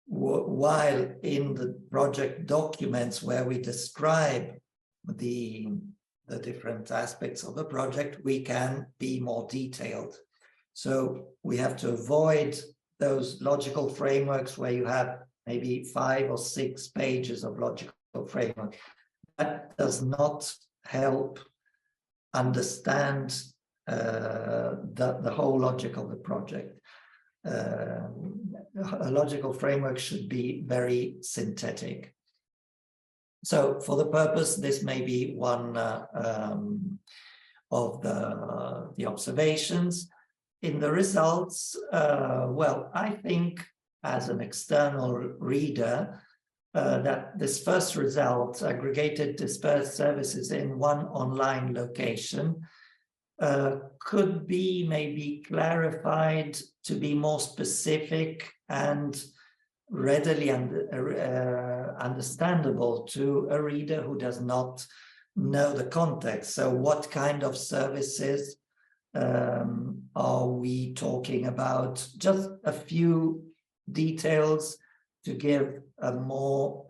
While in the project documents where we describe the different aspects of the project, we can be more detailed. So we have to avoid those logical frameworks where you have maybe 5 or 6 pages of logical framework. That does not help understand the whole logic of the project. A logical framework should be very synthetic. So for the purpose, this may be one of the observations. In the results, well, I think as an external reader, that this first result, aggregated dispersed services in one online location, could be maybe clarified to be more specific and readily understandable to a reader who does not know the context. So what kind of services are we talking about? Just a few details to give a more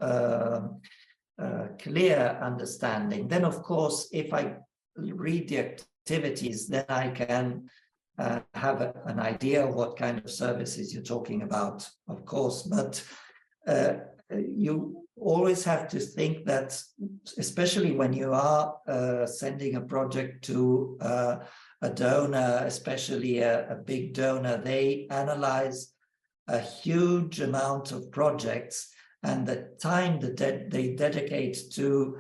clear understanding. Then, of course, if I read the activities, then I can have an idea of what kind of services you're talking about, of course. But you always have to think that, especially when you are sending a project to a donor, especially a big donor, they analyze a huge amount of projects, and the time that they dedicate to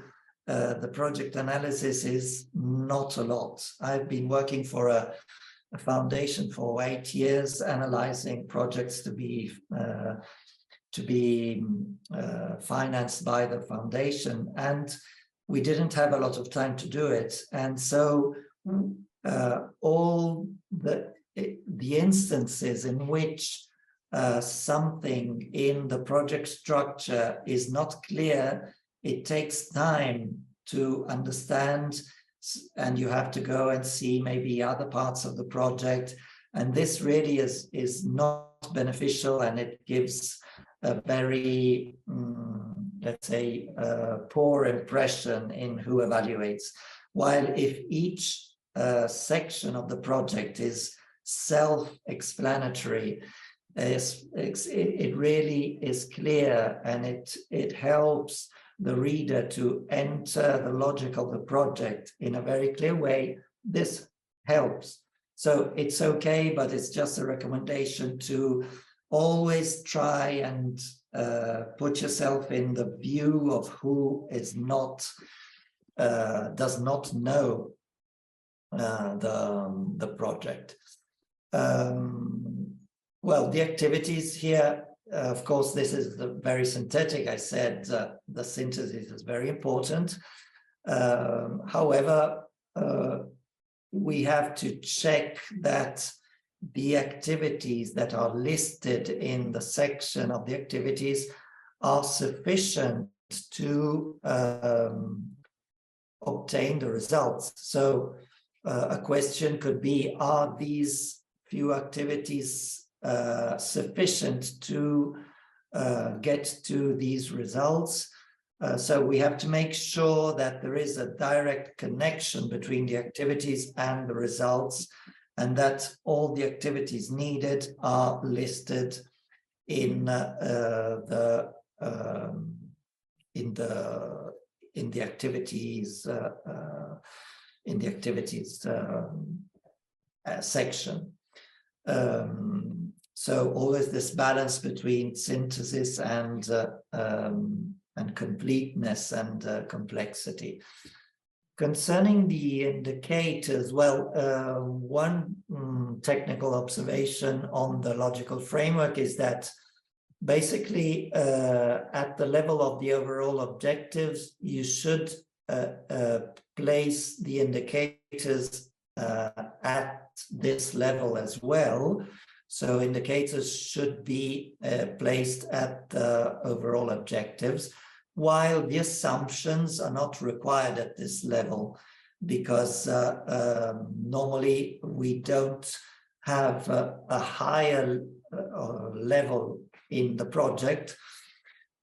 the project analysis is not a lot. I've been working for a foundation for 8 years, analyzing projects to be financed by the foundation, and we didn't have a lot of time to do it. And so all the instances in which something in the project structure is not clear, it takes time to understand, and you have to go and see maybe other parts of the project. And this really is not beneficial, and it gives a very, let's say, poor impression in who evaluates. While if each section of the project is self-explanatory, it really is clear, and it helps the reader to enter the logic of the project in a very clear way. This helps. So it's okay, but it's just a recommendation to always try and put yourself in the view of who is not, does not know the project. Well, the activities here, of course, this is very synthetic. I said the synthesis is very important. However, we have to check that the activities that are listed in the section of the activities are sufficient to obtain the results. So a question could be, are these few activities sufficient to get to these results? So we have to make sure that there is a direct connection between the activities and the results, and that all the activities needed are listed in the activities section. So always this balance between synthesis and completeness and complexity. Concerning the indicators, well, one technical observation on the logical framework is that basically at the level of the overall objectives, you should place the indicators at this level as well. So indicators should be placed at the overall objectives, while the assumptions are not required at this level, because normally we don't have a higher level in the project.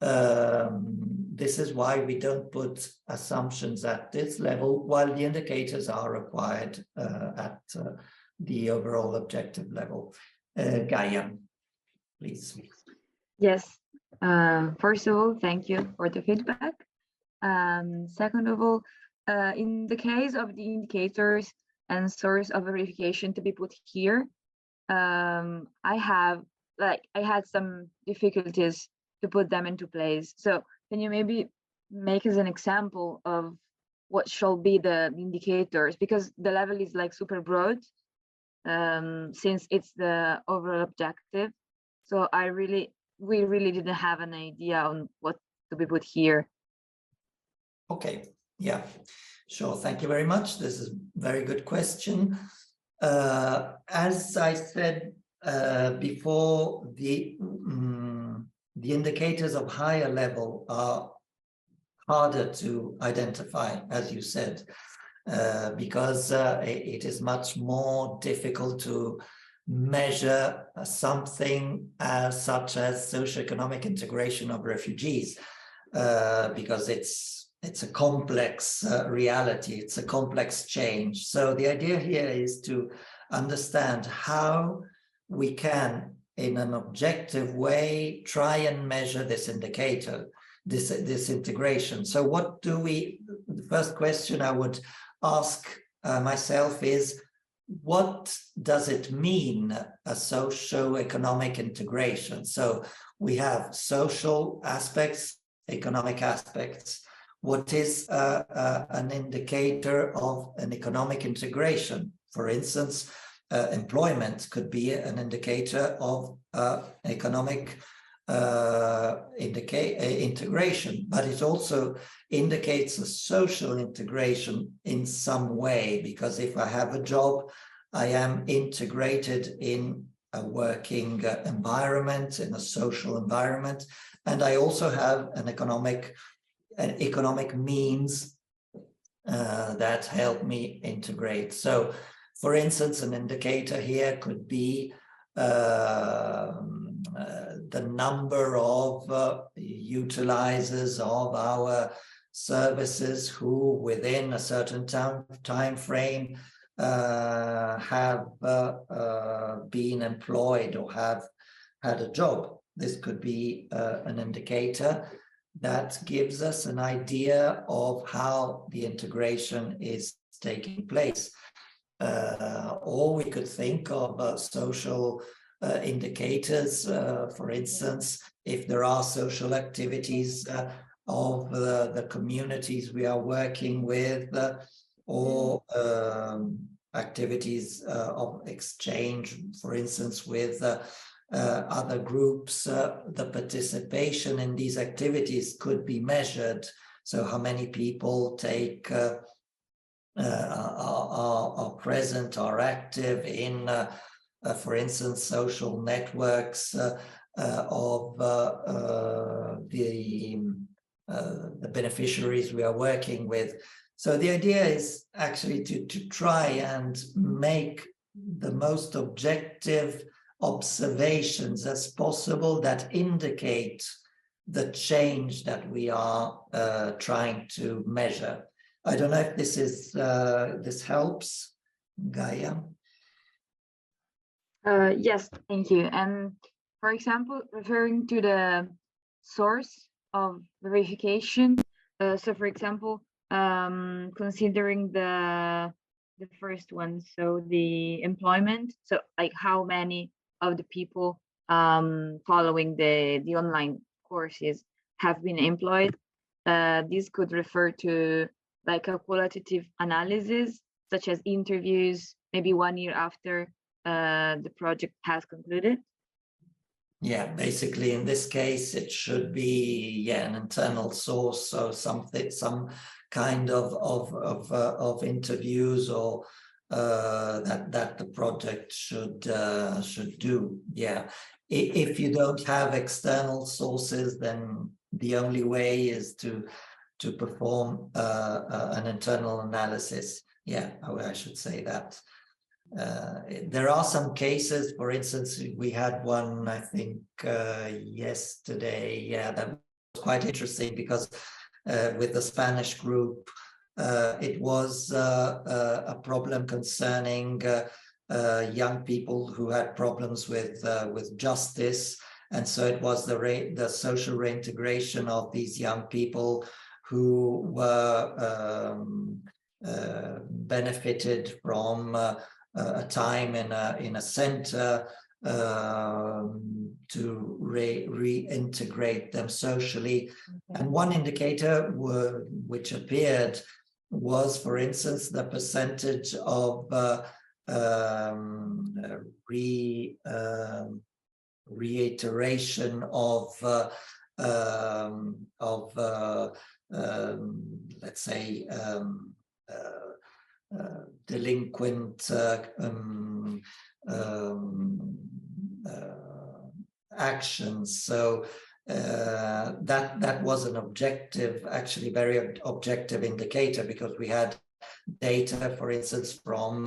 This is why we don't put assumptions at this level, while the indicators are required at the overall objective level. Gaia, please. Yes. First of all, thank you for the feedback. Second of all, in the case of the indicators and source of verification to be put here, I had some difficulties to put them into place. So can you maybe make as an example of what shall be the indicators? Because the level is like super broad, since it's the overall objective. So we really didn't have an idea on what to be put here. Okay, yeah, sure. Thank you very much. This is a very good question. As I said before, the indicators of higher level are harder to identify, as you said, because it is much more difficult to measure something such as socioeconomic integration of refugees, because it's a complex reality, it's a complex change. So the idea here is to understand how we can, in an objective way, try and measure this indicator, this integration. So what do we, the first question I would ask myself is, what does it mean, a socio-economic integration? So we have social aspects, economic aspects. what is an indicator of an economic integration. For instance, employment could be an indicator of economic integration, but it also indicates a social integration in some way, because if I have a job, I am integrated in a working environment, in a social environment, and I also have an economic means that help me integrate. So, for instance, an indicator here could be the number of utilizers of our services who, within a certain time frame, have been employed or have had a job. This could be an indicator that gives us an idea of how the integration is taking place. Or we could think of social indicators, for instance, if there are social activities of the communities we are working with, or activities of exchange, for instance, with other groups, the participation in these activities could be measured. So how many people take are present, are active in, for instance, social networks of the beneficiaries we are working with. So the idea is actually to try and make the most objective observations as possible that indicate the change that we are trying to measure. I don't know if this is this helps, Gaia. Yes, thank you. And for example, referring to the source of verification, so for example, considering the first one, so the employment, so like how many of the people following the online courses have been employed, this could refer to like a qualitative analysis, such as interviews, maybe 1 year after the project has concluded. Yeah, basically in this case, it should be an internal source, so something, some kind of interviews or that the project should do. Yeah, if you don't have external sources, then the only way is to perform an internal analysis. Yeah, I should say that. There are some cases, for instance, we had one, I think, yesterday, that was quite interesting because with the Spanish group, it was a problem concerning young people who had problems with justice. And so it was the social reintegration of these young people who were benefited from a time in a center to reintegrate them socially. Okay. And one indicator which appeared was, for instance, the percentage of reiteration of let's say delinquent actions. So that was an objective, actually very objective indicator, because we had data, for instance, from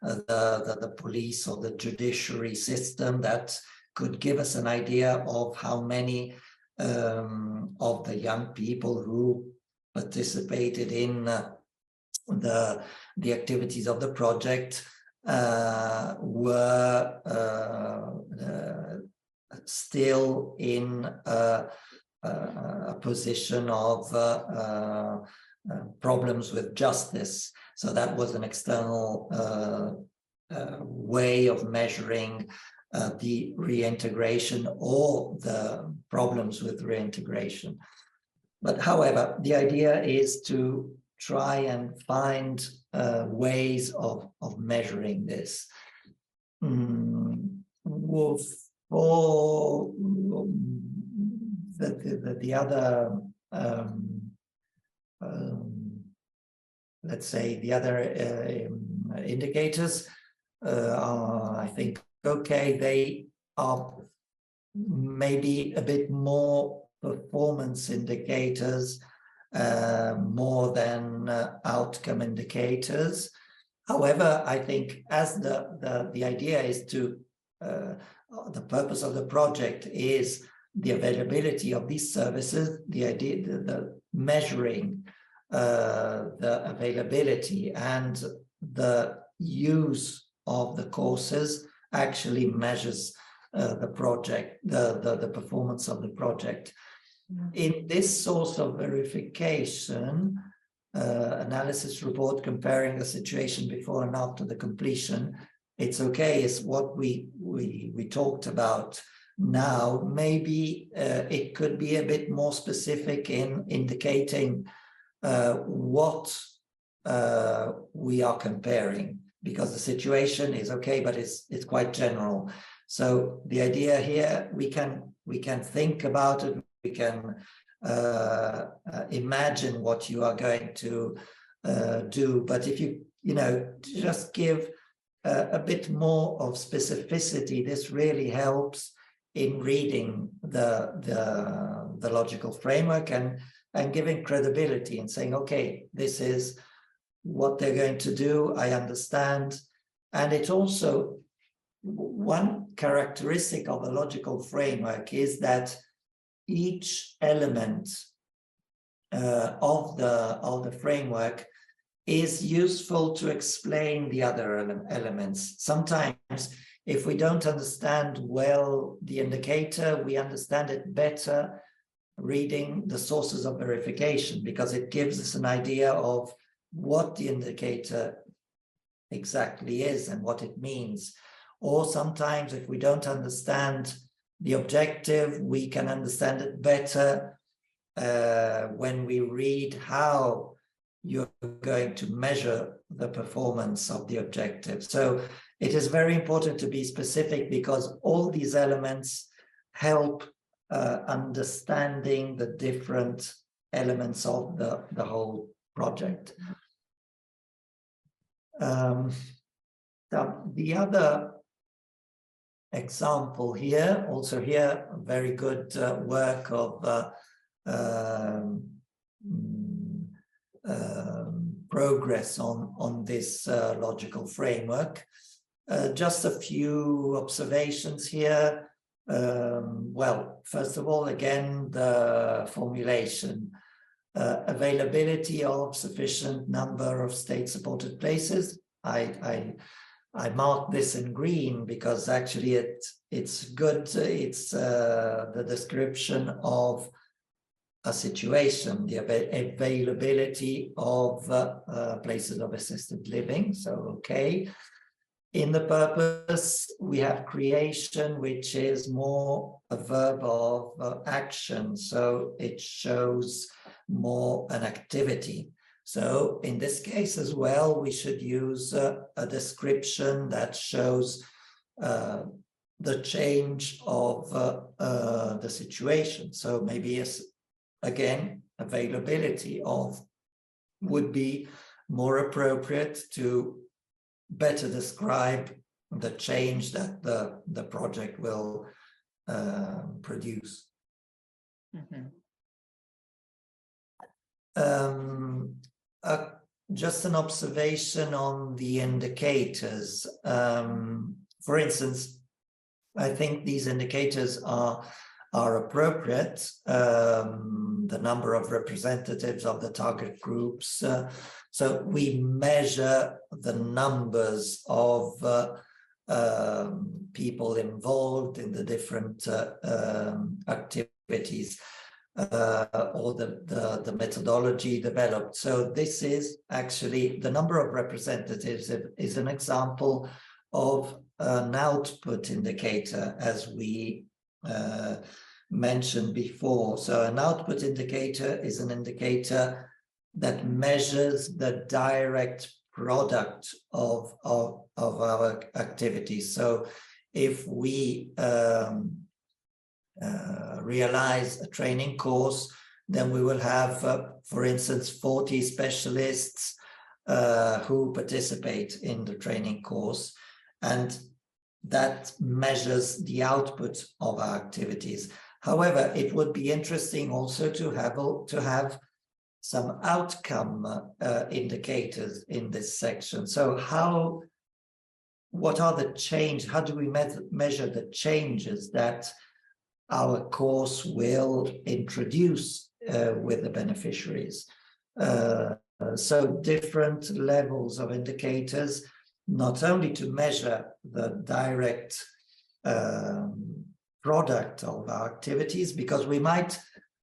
the police or the judiciary system that could give us an idea of how many of the young people who participated in the activities of the project were still in a position of problems with justice. So that was an external way of measuring the reintegration or the problems with reintegration. But however, the idea is to try and find ways of measuring this. For the other, let's say the other indicators, I think, okay, they are maybe a bit more performance indicators, more than outcome indicators. However, I think as the idea is to, the purpose of the project is the availability of these services, the idea, the measuring the availability and the use of the courses actually measures the project, the performance of the project. In this source of verification, analysis report comparing the situation before and after the completion, it's okay, is what we talked about now. Maybe it could be a bit more specific in indicating what we are comparing, because the situation is okay, but it's quite general. So the idea here, we can think about it, we can imagine what you are going to do, but if you just give a bit more of specificity, this really helps in reading the logical framework and giving credibility and saying, okay, this is what they're going to do, I understand. And it also, one characteristic of a logical framework is that each element of the framework is useful to explain the other elements. Sometimes, if we don't understand well the indicator, we understand it better reading the sources of verification, because it gives us an idea of what the indicator exactly is and what it means. Or sometimes, if we don't understand the objective, we can understand it better when we read how you're going to measure the performance of the objective. So it is very important to be specific, because all these elements help understanding the different elements of the whole project. The other example here, also here, very good work of progress on this logical framework. Just a few observations here. Well, first of all, again, the formulation. Availability of sufficient number of state-supported places. I marked this in green because actually it's good. It's the description of a situation, the availability of places of assisted living. So, okay. In the purpose, we have creation, which is more a verb of action. So it shows more an activity. So in this case as well, we should use a description that shows the change of the situation. So maybe, again, availability of would be more appropriate to better describe the change that the project will produce. Mm-hmm. Just an observation on the indicators. For instance, I think these indicators are appropriate. The number of representatives of the target groups. So we measure the numbers of people involved in the different activities. Or the methodology developed. So this is actually the number of representatives is an example of an output indicator, as we mentioned before. So an output indicator is an indicator that measures the direct product of our activities. So if we realize a training course, then we will have, for instance, 40 specialists who participate in the training course, and that measures the output of our activities. However, it would be interesting also to have some outcome indicators in this section. So what are the changes? How do we measure the changes that our course will introduce with the beneficiaries? So different levels of indicators, not only to measure the direct product of our activities, because we might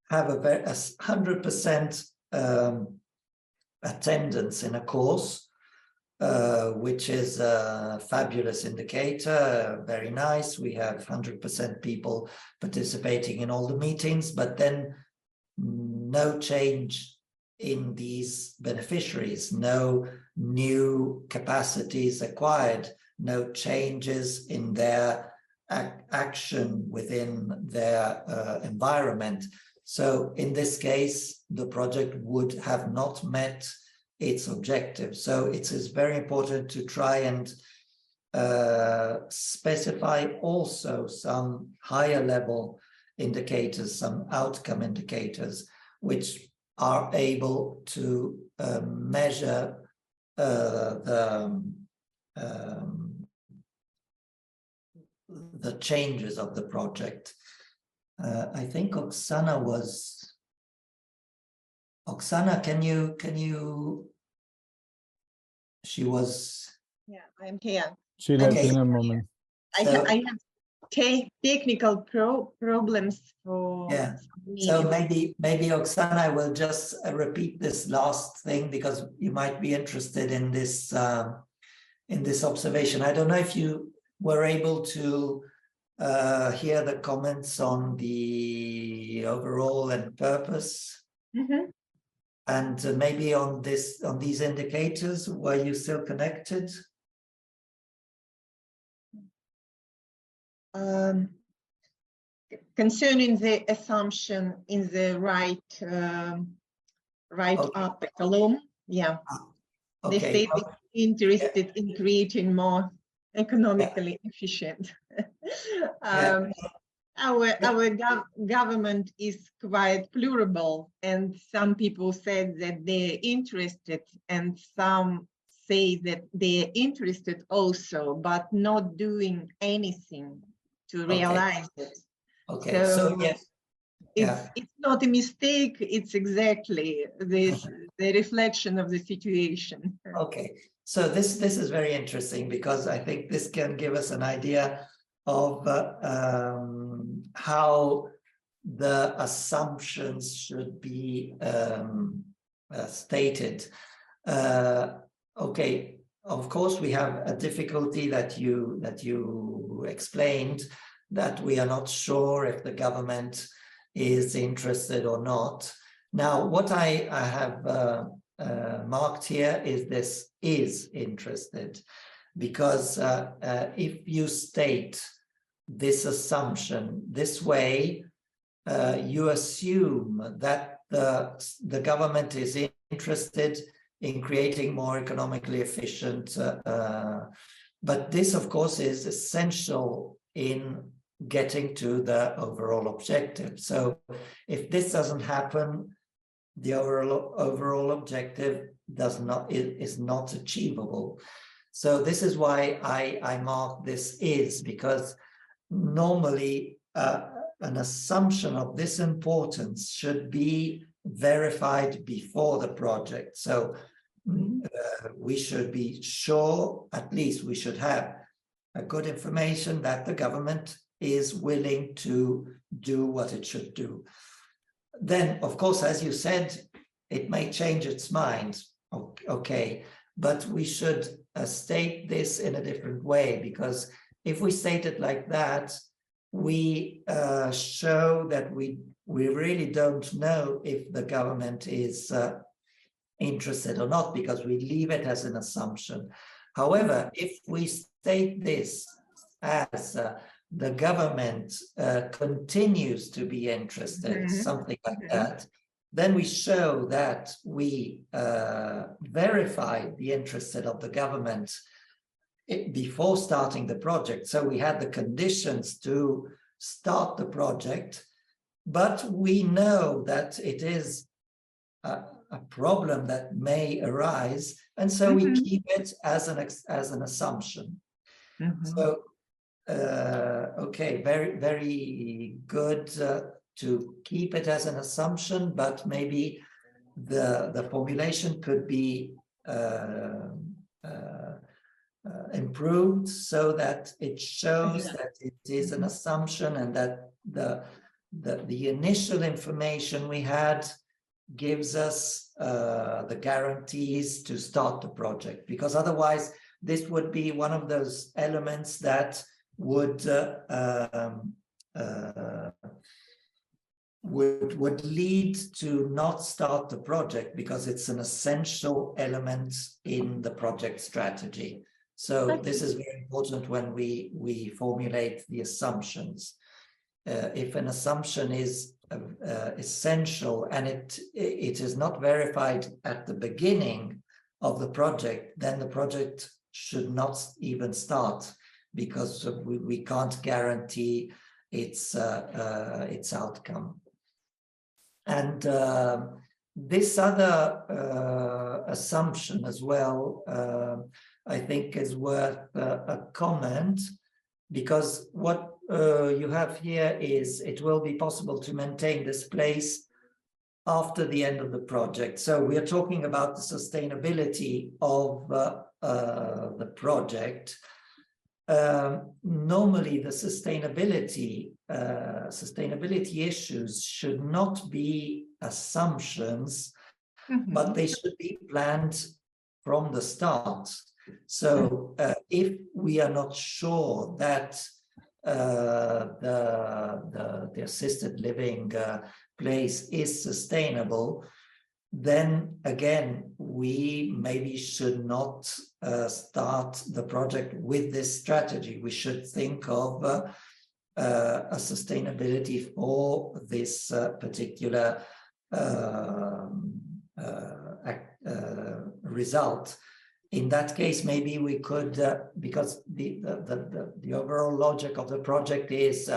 have a 100% attendance in a course, which is a fabulous indicator, very nice. We have 100% people participating in all the meetings, but then no change in these beneficiaries, no new capacities acquired, no changes in their action within their environment. So in this case, the project would have not met its objective. So it is very important to try and specify also some higher level indicators, some outcome indicators, which are able to measure the changes of the project. I think Oksana, can you, she was. Yeah, I'm here. She left Okay. in a moment. I So- have technical problems for Yeah. some So meetings. maybe Oksana, I will just repeat this last thing because you might be interested in this observation. I don't know if you were able to hear the comments on the overall and purpose, Mhm. and maybe on these indicators. Were you still connected? Concerning the assumption in the right Okay. upper column, yeah, they Okay. say they're interested in creating more economically efficient. Our government is quite plurable, and some people said that they're interested, and some say that they're interested also, but not doing anything to realize it. Okay. So yes. It's not a mistake. It's exactly this the reflection of the situation. Okay, so this is very interesting because I think this can give us an idea of how the assumptions should be stated. Okay, of course we have a difficulty that you explained, that we are not sure if the government is interested or not. Now, what I have marked here is this is interested, because if you state this assumption this way, you assume that the government is interested in creating more economically efficient, but this of course is essential in getting to the overall objective. So if this doesn't happen, the overall objective is not achievable. So this is why I mark this is, because normally an assumption of this importance should be verified before the project. So we should be sure, at least we should have a good information that the government is willing to do what it should do. Then, of course, as you said, it may change its mind. Okay, but we should state this in a different way, because if we state it like that, we show that we really don't know if the government is interested or not, because we leave it as an assumption. However, if we state this as the government continues to be interested, something like that, then we show that we verified the interest of the government before starting the project. So we had the conditions to start the project, but we know that it is a problem that may arise, and so we keep it as an assumption. So okay, very good to keep it as an assumption, but maybe the formulation could be improved so that it shows that it is an assumption, and that the initial information we had gives us the guarantees to start the project, because otherwise this would be one of those elements that would lead to not start the project, because it's an essential element in the project strategy. So this is very important when we formulate the assumptions. If an assumption is essential and it is not verified at the beginning of the project, then the project should not even start, because we can't guarantee its outcome. And this other assumption as well, I think is worth a comment, because what you have here is it will be possible to maintain this place after the end of the project. So we are talking about the sustainability of the project. Normally, the sustainability issues should not be assumptions, but they should be planned from the start. So if we are not sure that the assisted living place is sustainable, then again, we maybe should not start the project with this strategy. We should think of a sustainability for this particular result. In that case, maybe we could, because the overall logic of the project is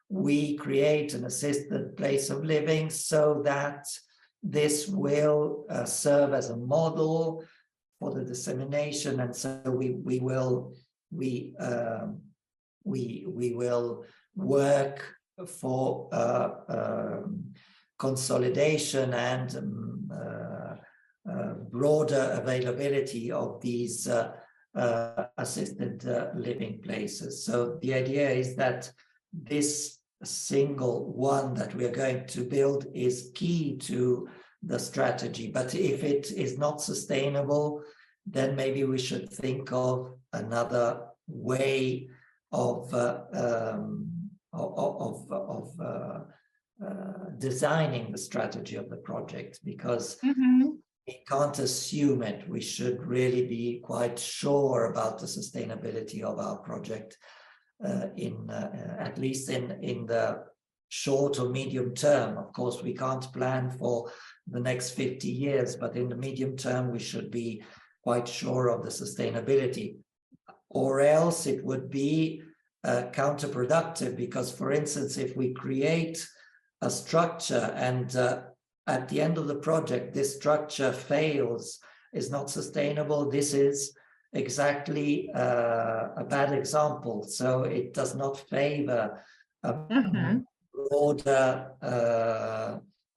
we create an assisted place of living so that this will serve as a model for the dissemination, and so we will work for consolidation and broader availability of these assisted living places. So the idea is that this single one that we are going to build is key to the strategy. But if it is not sustainable, then maybe we should think of another way of designing the strategy of the project, because we can't assume it. We should really be quite sure about the sustainability of our project, at least in the short or medium term. Of course, we can't plan for the next 50 years, but in the medium term, we should be quite sure of the sustainability, or else it would be counterproductive, because, for instance, if we create a structure and at the end of the project, this structure fails, is not sustainable, this is exactly a bad example. So it does not favor a broader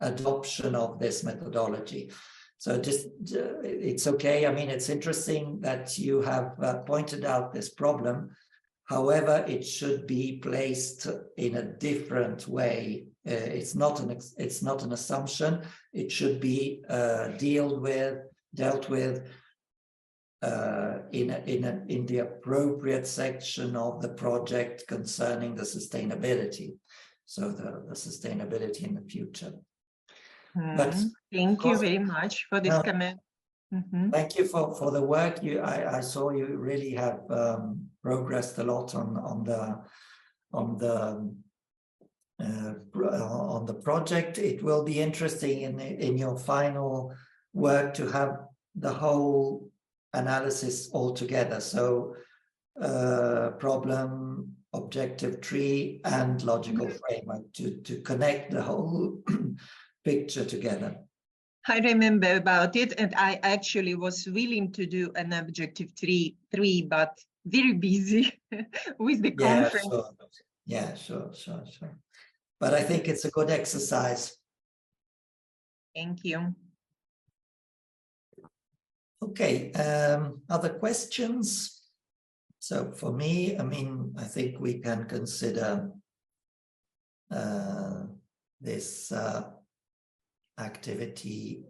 adoption of this methodology. So just, it's okay. I mean, it's interesting that you have pointed out this problem. However, it should be placed in a different way. It's not an assumption. It should be dealt with in the appropriate section of the project concerning the sustainability. So the sustainability in the future. But Thank you course- very much for this No. comment. Mhm. Thank you for the work. I saw you really have progressed a lot on the project. It will be interesting in your final work to have the whole analysis all together. So problem, objective tree, and logical framework to connect the whole picture together. I remember about it, and I actually was willing to do an objective three, but very busy with the conference. Sure. Yeah, sure. But I think it's a good exercise. Thank you. Okay, other questions? So for me, I mean, I think we can consider this activity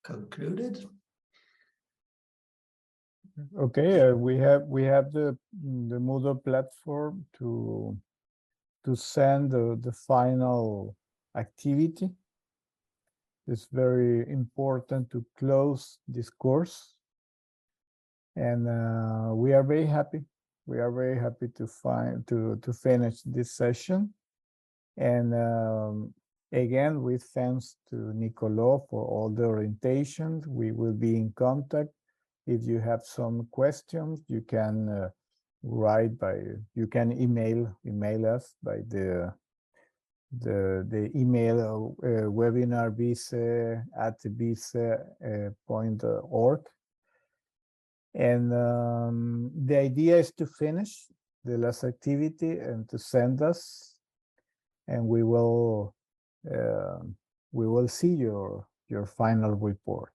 concluded. Okay, we have the Moodle platform to send the final activity. It's very important to close this course, and we are very happy. We are very happy to finish this session, and again, with thanks to Nicolo for all the orientations. We will be in contact. If you have some questions, you can you can email us by the email webinarvice@vice.org. And the idea is to finish the last activity and to send us, and we will see your final report.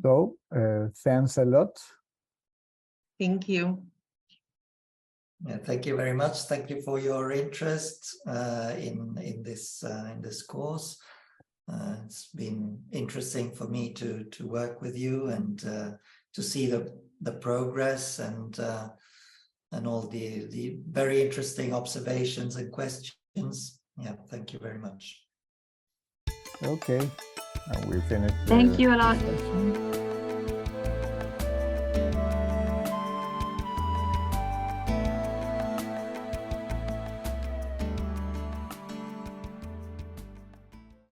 So thanks a lot. Thank you. Yeah, thank you very much. Thank you for your interest in this course. It's been interesting for me to work with you and to see the progress and all the very interesting observations and questions. Yeah, thank you very much. Okay, and we finished. Thank you a lot. session.